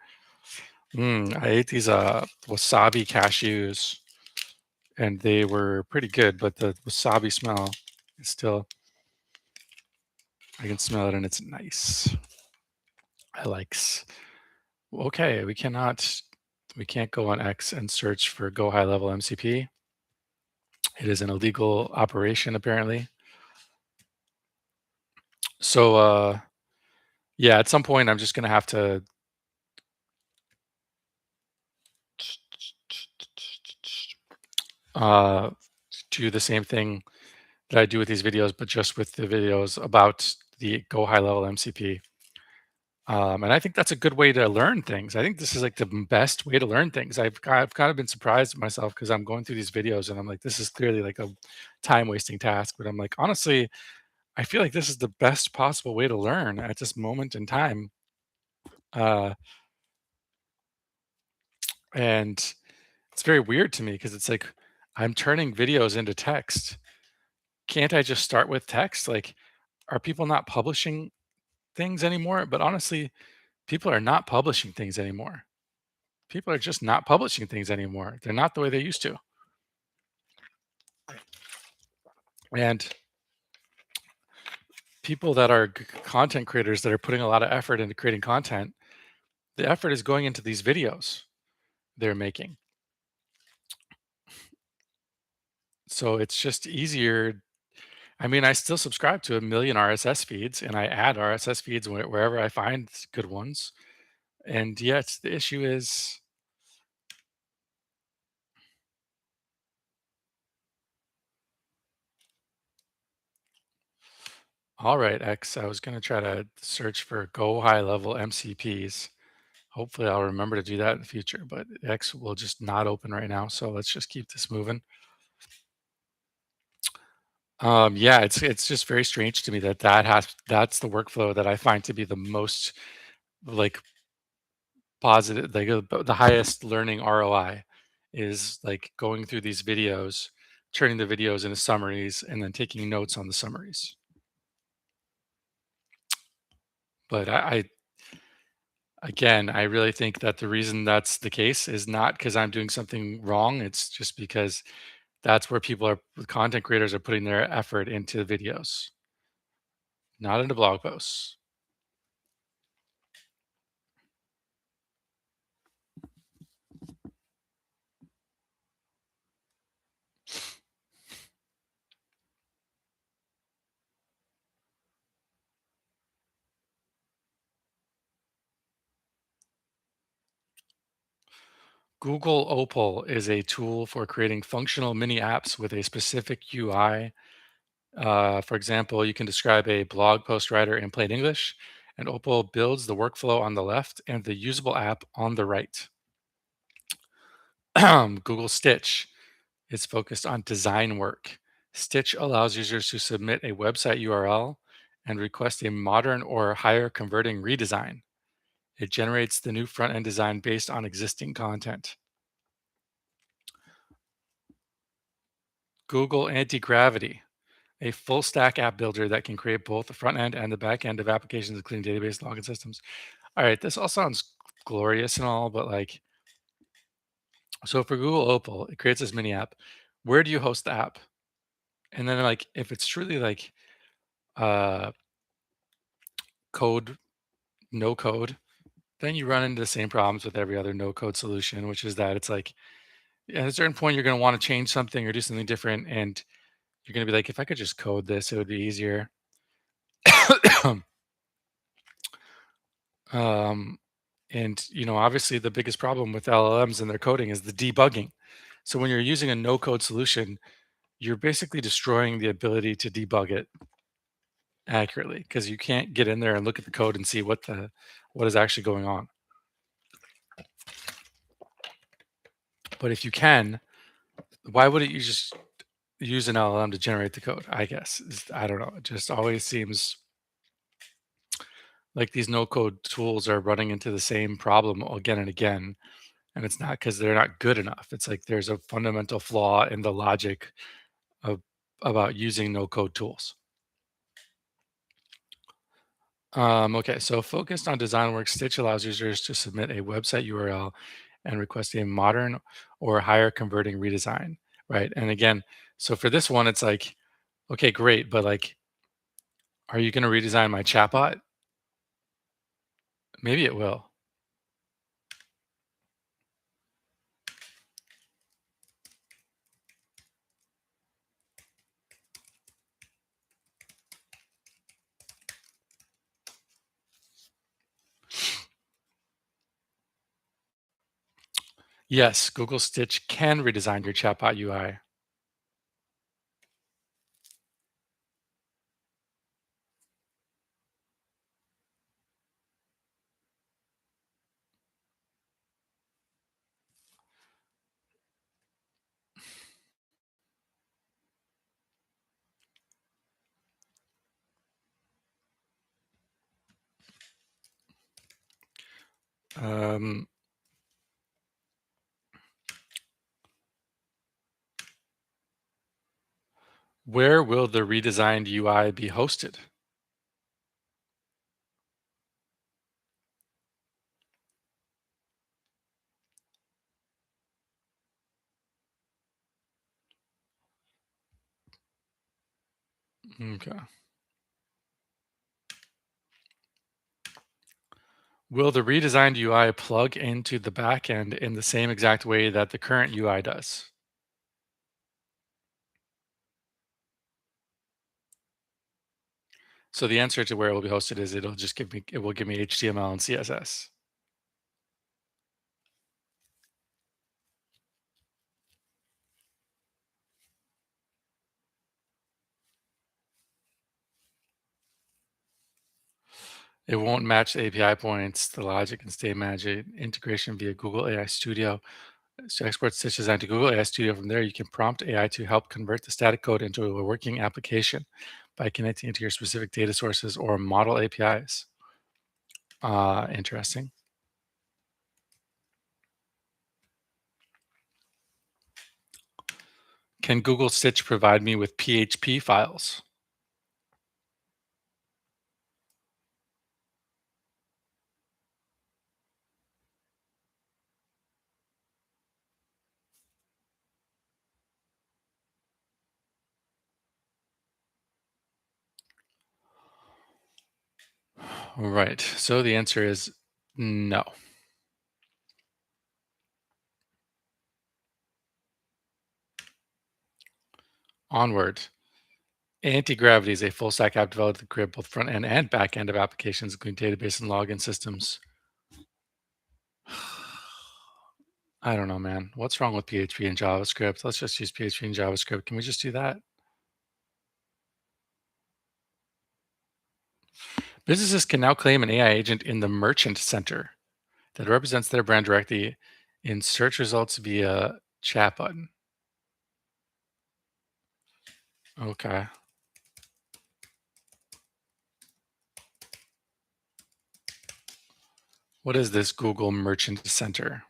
I ate these wasabi cashews and they were pretty good, but the wasabi smell is still, I can smell it and it's nice. I likes. Okay, we can't go on X and search for Go High Level MCP. It is an illegal operation apparently. So yeah, at some point I'm just gonna have to uh do the same thing that I do with these videos, but just with the videos about the Go High Level MCP. And I think that's a good way to learn things. I think this is like the best way to learn things. I've kind of been surprised at myself because I'm going through these videos and I'm like, this is clearly like a time wasting task. But I'm like, honestly, I feel like this is the best possible way to learn at this moment in time. Uh, and it's very weird to me because it's like I'm turning videos into text. Can't I just start with text? Like, are people not publishing things anymore? But honestly, people are not publishing things anymore. People are just not publishing things anymore. They're not the way they used to. And people that are content creators that are putting a lot of effort into creating content, the effort is going into these videos they're making. So it's just easier. I mean, I still subscribe to a million RSS feeds and I add RSS feeds wherever I find good ones. And yet the issue is, all right, X, I was going to try to search for Go High Level MCPs. Hopefully I'll remember to do that in the future, but X will just not open right now. So let's just keep this moving. Yeah, it's just very strange to me that that's the workflow that I find to be the most like positive, like the highest learning ROI is like going through these videos, turning the videos into summaries, and then taking notes on the summaries. But again, I really think that the reason that's the case is not because I'm doing something wrong. It's just because that's where the content creators are putting their effort into videos, not into blog posts. Google Opal is a tool for creating functional mini apps with a specific UI. For example, you can describe a blog post writer in plain English, and Opal builds the workflow on the left and the usable app on the right. Google Stitch is focused on design work. Stitch allows users to submit a website URL and request a modern or higher converting redesign. It generates the new front end design based on existing content. Google Anti Gravity, a full stack app builder that can create both the front end and the back end of applications, including database login systems. All right, this all sounds glorious and all, but like, so for Google Opal, it creates this mini app. Where do you host the app? And then like, if it's truly like uh, code, no code, then you run into the same problems with every other no code solution, which is that it's like at a certain point you're going to want to change something or do something different, and you're going to be like, if I could just code this, it would be easier. um, And, obviously the biggest problem with LLMs and their coding is the debugging. So when you're using a no code solution, you're basically destroying the ability to debug it accurately because you can't get in there and look at the code and see what is actually going on. But if you can, why wouldn't you just use an LLM to generate the code? I guess I don't know. It just always seems like these no code tools are running into the same problem again and again. And it's not because they're not good enough. It's like there's a fundamental flaw in the logic of about using no code tools. Okay, so focused on design work, Stitch allows users to submit a website URL and request a modern or higher converting redesign, right? And again, so for this one, it's like, okay, great, but like, are you going to redesign my chatbot? Maybe it will. Yes, Google Stitch can redesign your chatbot UI. Um, where will the redesigned UI be hosted? Okay. Will the redesigned UI plug into the backend in the same exact way that the current UI does? So the answer to where it will be hosted is it will give me HTML and CSS. It won't match the API points, the logic and state management integration via Google AI Studio. So export Stitch Design to Google AI Studio. From there, you can prompt AI to help convert the static code into a working application by connecting it to your specific data sources or model APIs. Interesting. Can Google Stitch provide me with PHP files? Right. So the answer is no. Onward. Anti-Gravity is a full stack app developed to create both front end and back end of applications, including database and login systems. I don't know, man. What's wrong with PHP and JavaScript? Let's just use PHP and JavaScript. Can we just do that? Businesses can now claim an AI agent in the Merchant Center that represents their brand directly in search results via chat button. Okay. What is this Google Merchant Center?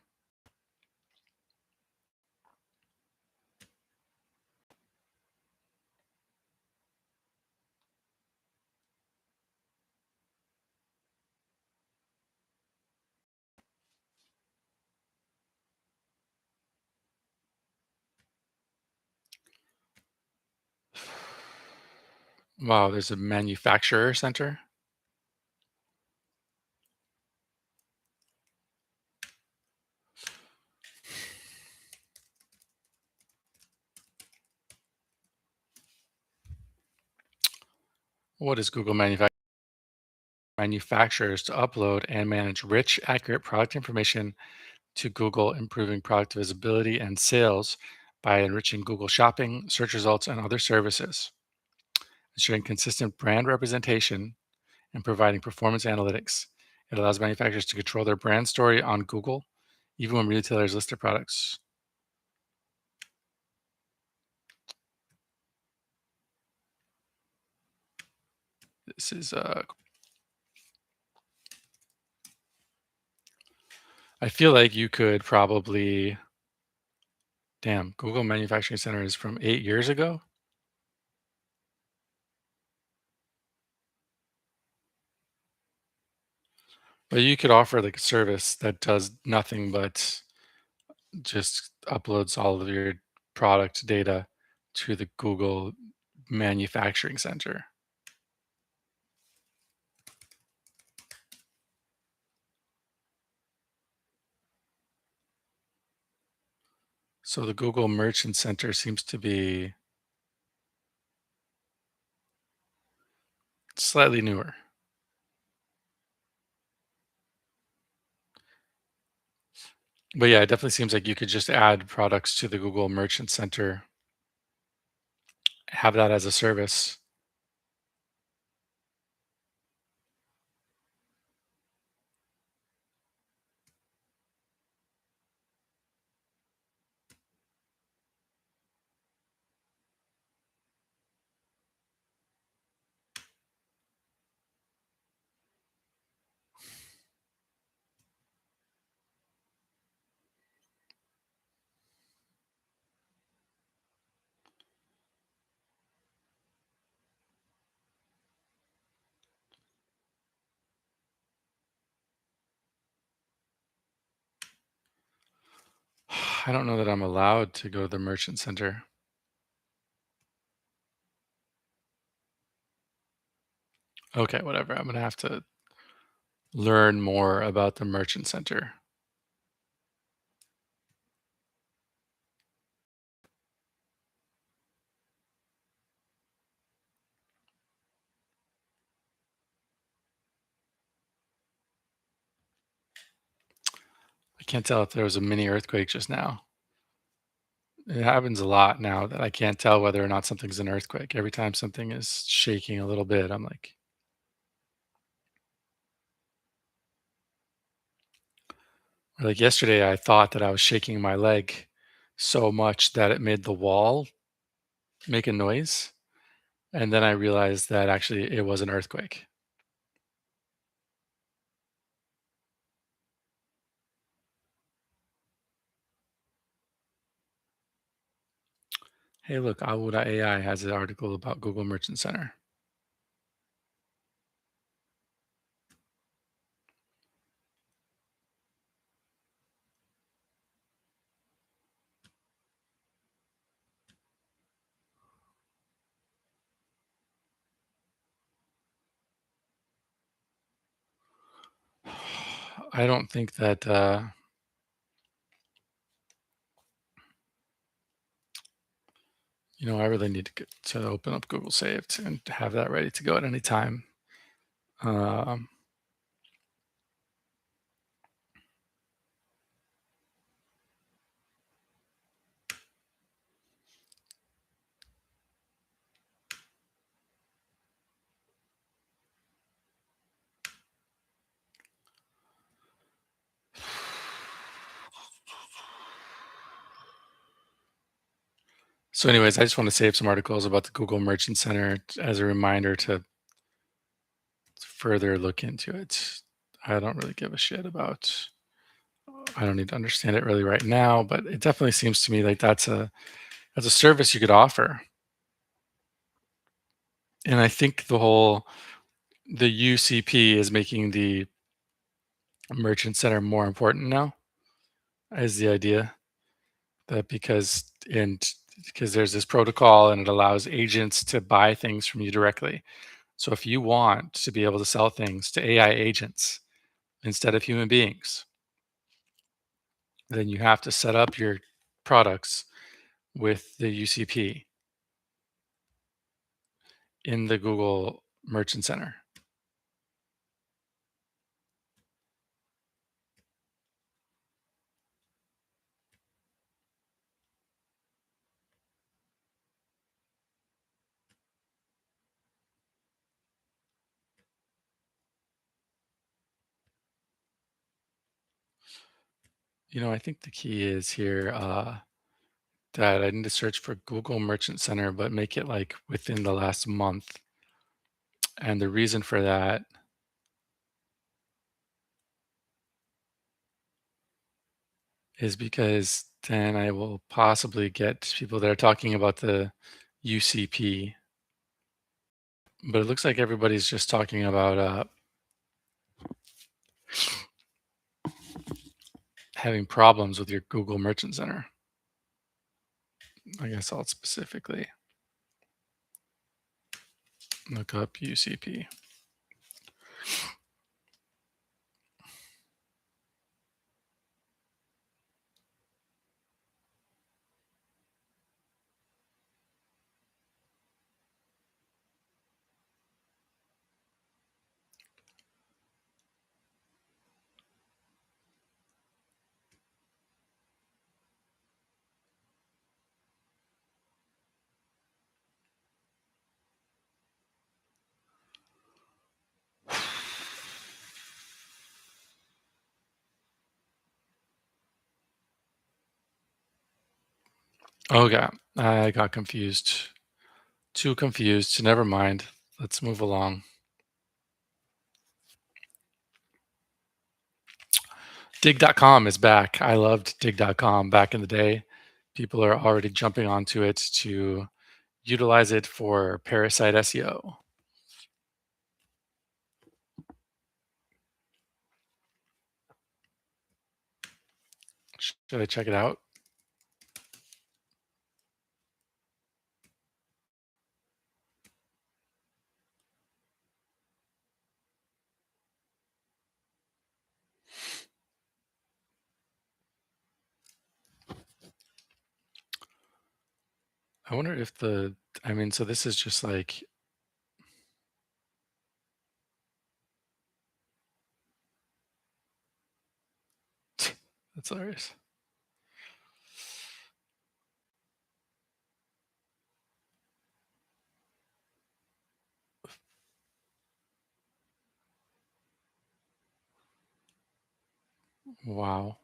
Wow, there's a manufacturer center. What is Google manufacturers to upload and manage rich, accurate product information to Google, improving product visibility and sales by enriching Google Shopping, search results, and other services, ensuring consistent brand representation and providing performance analytics. It allows manufacturers to control their brand story on Google, even when retailers list their products. This is I feel like you could probably damn, Google Manufacturing Center is from 8 years ago? But you could offer, like, a service that does nothing but just uploads all of your product data to the Google Manufacturing Center. So the Google Merchant Center seems to be slightly newer. But yeah, it definitely seems like you could just add products to the Google Merchant Center, have that as a service. I don't know that I'm allowed to go to the Merchant Center. Okay, whatever. I'm gonna have to learn more about the Merchant Center. I can't tell if there was a mini earthquake just now. It happens a lot now that I can't tell whether or not something's an earthquake. Every time something is shaking a little bit, I'm like yesterday, I thought that I was shaking my leg so much that it made the wall make a noise. And then I realized that actually it was an earthquake. Hey, look, Awuda AI has an article about Google Merchant Center. I don't think that, I really need to get to open up Google Saved and have that ready to go at any time. Um, so, anyways, I just want to save some articles about the Google Merchant Center as a reminder to further look into it. I don't really give a shit about. I don't need to understand it really right now, but it definitely seems to me like that's a service you could offer. And I think the UCP is making the Merchant Center more important now. Is the idea that because there's this protocol and it allows agents to buy things from you directly. So if you want to be able to sell things to AI agents instead of human beings, then you have to set up your products with the UCP in the Google Merchant Center. I think the key is here that I need to search for Google Merchant Center, but make it like within the last month. And the reason for that is because then I will possibly get people that are talking about the UCP, but it looks like everybody's just talking about having problems with your Google Merchant Center. I guess I'll specifically look up UCP. Okay, I got confused. Too confused. Never mind. Let's move along. Dig.com is back. I loved dig.com back in the day. People are already jumping onto it to utilize it for parasite SEO. Should I check it out? I wonder if I mean, so this is just like, that's hilarious. Wow.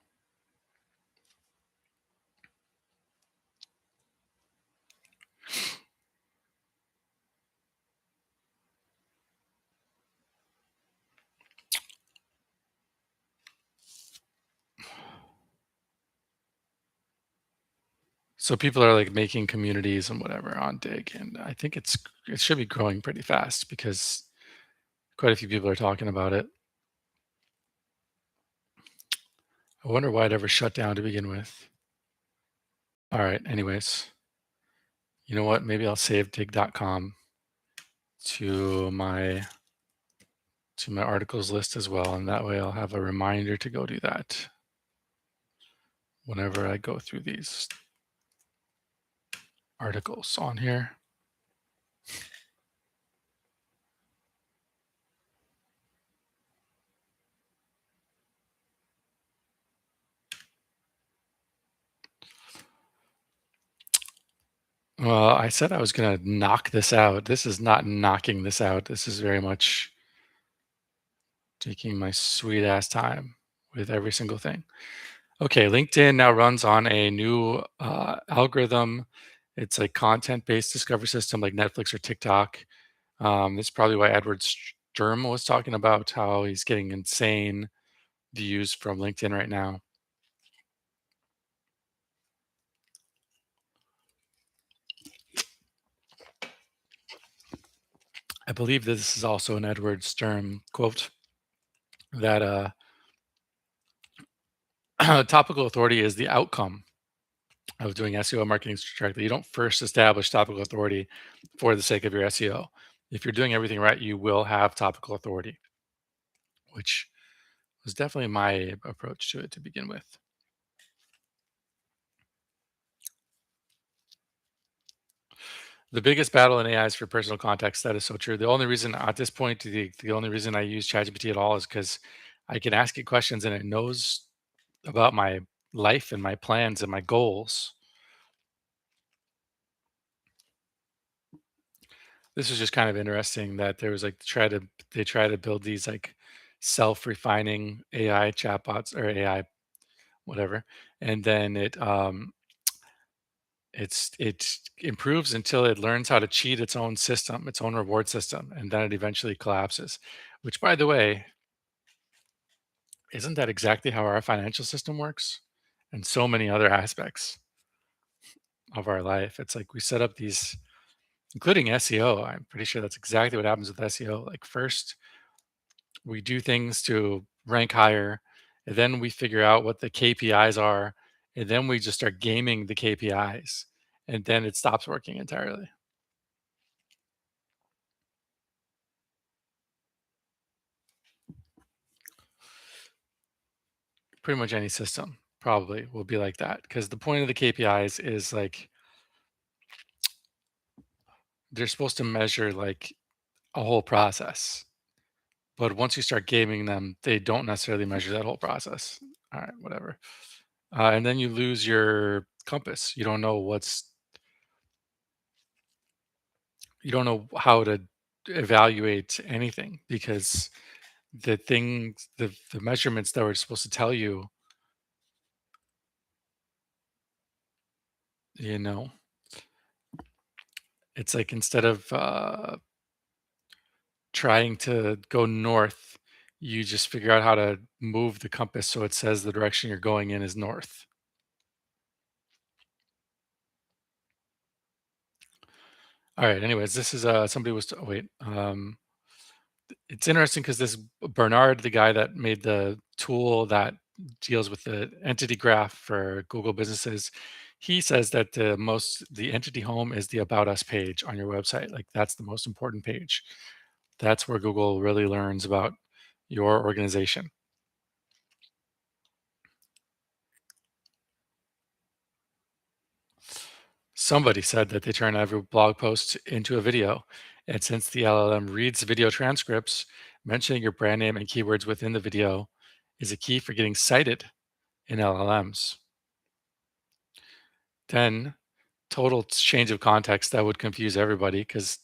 So people are like making communities and whatever on Dig, and I think it should be growing pretty fast because quite a few people are talking about it. I wonder why it ever shut down to begin with. All right, anyways, you know what? Maybe I'll save dig.com to my articles list as well, and that way I'll have a reminder to go do that whenever I go through these articles on here. Well, I said I was gonna knock this out. This is not knocking this out. This is very much taking my sweet ass time with every single thing. Okay, LinkedIn now runs on a new algorithm. It's a content-based discovery system like Netflix or TikTok. This is probably why Edward Sturm was talking about how he's getting insane views from LinkedIn right now. I believe this is also an Edward Sturm quote that topical authority is the outcome of doing SEO marketing correctly. You don't first establish topical authority for the sake of your SEO. If you're doing everything right, you will have topical authority, which was definitely my approach to it to begin with. The biggest battle in AI is for personal context. That is so true. The only reason at this point, the only reason I use ChatGPT at all is because I can ask it questions and it knows about my life and my plans and my goals. This is just kind of interesting that there was like they try to build these like self-refining AI chatbots or AI whatever, and then it improves until it learns how to cheat its own system, its own reward system, and then it eventually collapses. Which, by the way, isn't that exactly how our financial system works? And so many other aspects of our life. It's like we set up these, including SEO. I'm pretty sure that's exactly what happens with SEO. Like first, we do things to rank higher, and then we figure out what the KPIs are, and then we just start gaming the KPIs, and then it stops working entirely. Pretty much any system probably will be like that because the point of the KPIs is like they're supposed to measure like a whole process. But once you start gaming them, they don't necessarily measure that whole process. All right, whatever. And then you lose your compass. You don't know how to evaluate anything because the measurements that were supposed to tell you, you know, it's like instead of trying to go north, you just figure out how to move the compass so it says the direction you're going in is north. All right. Anyways, this is somebody was oh, wait. It's interesting because this Bernard, the guy that made the tool that deals with the entity graph for Google businesses, he says that the entity home is the about us page on your website. Like that's the most important page. That's where Google really learns about your organization. Somebody said that they turn every blog post into a video. And since the LLM reads video transcripts, mentioning your brand name and keywords within the video is a key for getting cited in LLMs. Then, total change of context that would confuse everybody because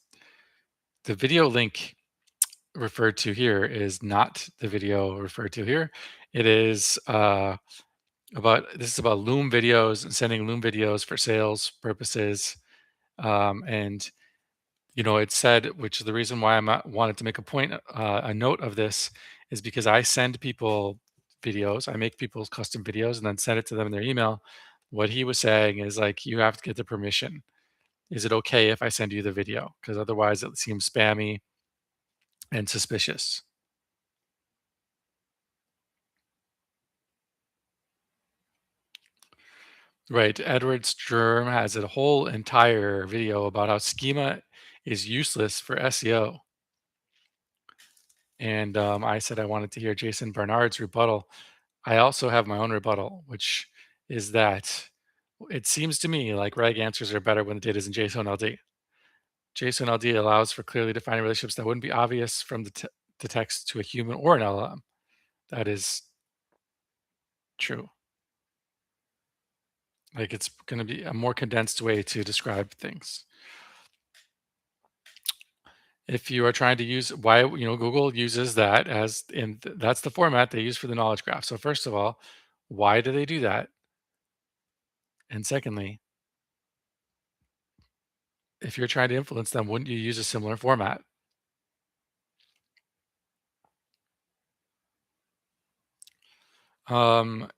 the video link referred to here is not the video referred to here. It is this is about Loom videos and sending Loom videos for sales purposes. And it said, which is the reason why wanted to make a point, a note of this, is because I send people videos. I make people's custom videos and then send it to them in their email. What he was saying is like, you have to get the permission. Is it okay if I send you the video? Because otherwise it seems spammy and suspicious. Right. Edward Sturm has a whole entire video about how schema is useless for SEO. And I said I wanted to hear Jason Barnard's rebuttal. I also have my own rebuttal, which is that it seems to me like reg answers are better when the data is in JSON-LD. JSON-LD allows for clearly defined relationships that wouldn't be obvious from the text to a human or an LLM. That is true. Like it's going to be a more condensed way to describe things. If you are trying to use Google uses that that's the format they use for the knowledge graph. So first of all, why do they do that? And secondly, if you're trying to influence them, wouldn't you use a similar format? Um,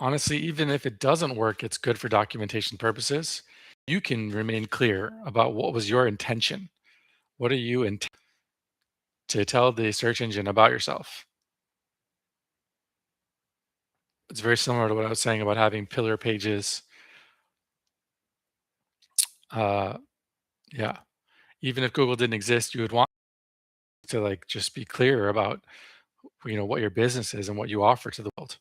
Honestly, even if it doesn't work, it's good for documentation purposes. You can remain clear about what was your intention. What are you to tell the search engine about yourself? It's very similar to what I was saying about having pillar pages. Uh, yeah, even if Google didn't exist, you would want to like just be clear about what your business is and what you offer to the world.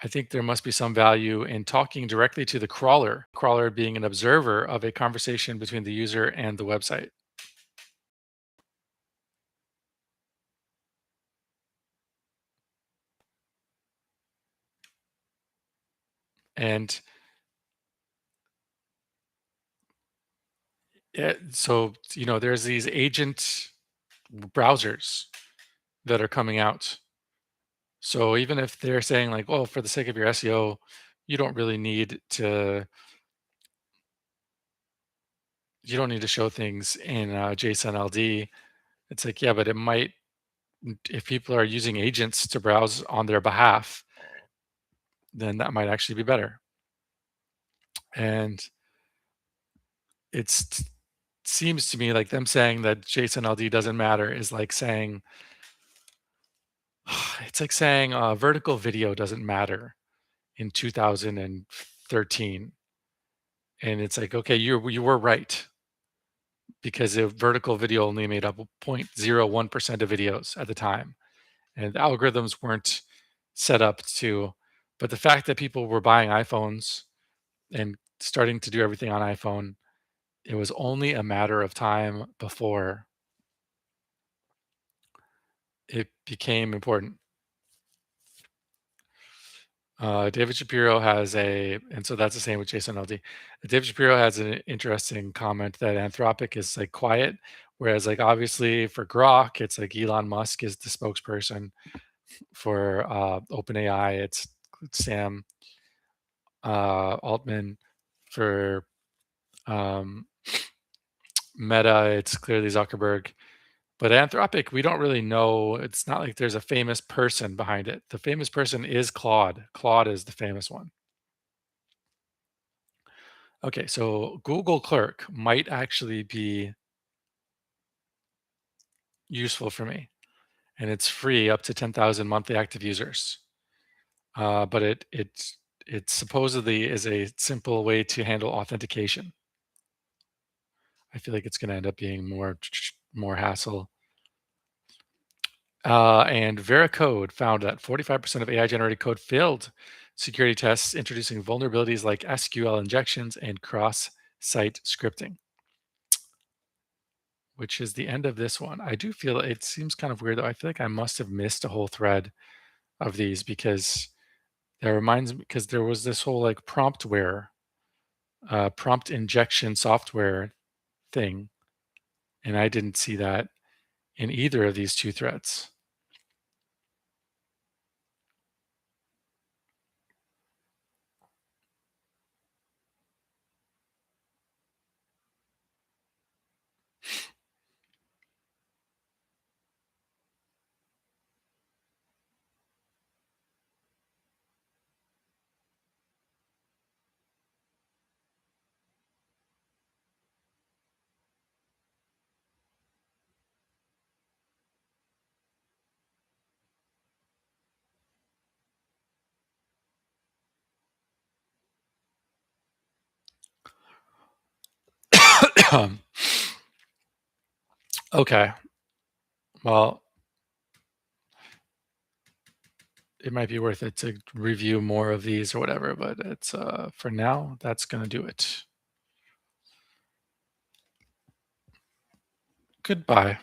I think there must be some value in talking directly to the crawler being an observer of a conversation between the user and the website. And so, there's these agent browsers that are coming out. So even if they're saying like, "Oh, for the sake of your SEO, you don't really need to you don't need to show things in JSON LD." It's like, yeah, but it might if people are using agents to browse on their behalf, then that might actually be better. And it's seems to me like them saying that JSON LD doesn't matter is like saying it's like saying vertical video doesn't matter in 2013. And it's like, okay, you were right because the vertical video only made up 0.01% of videos at the time, and the algorithms weren't set up to. But the fact that people were buying iPhones and starting to do everything on iPhone, it was only a matter of time before it became important. David Shapiro has and so that's the same with Jason LD. David Shapiro has an interesting comment that Anthropic is like quiet, whereas like obviously for Grok, it's like Elon Musk is the spokesperson. For OpenAI, it's Sam Altman. For um, Meta, it's clearly Zuckerberg. But Anthropic, we don't really know. It's not like there's a famous person behind it. The famous person is Claude. Claude is the famous one. Okay, so Google Clerk might actually be useful for me, and it's free up to 10,000 monthly active users. But it supposedly is a simple way to handle authentication. I feel like it's going to end up being more hassle. And Veracode found that 45% of AI generated code failed security tests, introducing vulnerabilities like SQL injections and cross site scripting, which is the end of this one. I do feel it seems kind of weird though. I feel like I must have missed a whole thread of these because that reminds me because there was this whole like promptware, prompt injection software thing, and I didn't see that in either of these two threads. Okay, well, it might be worth it to review more of these or whatever, but it's for now, that's gonna do it. Goodbye.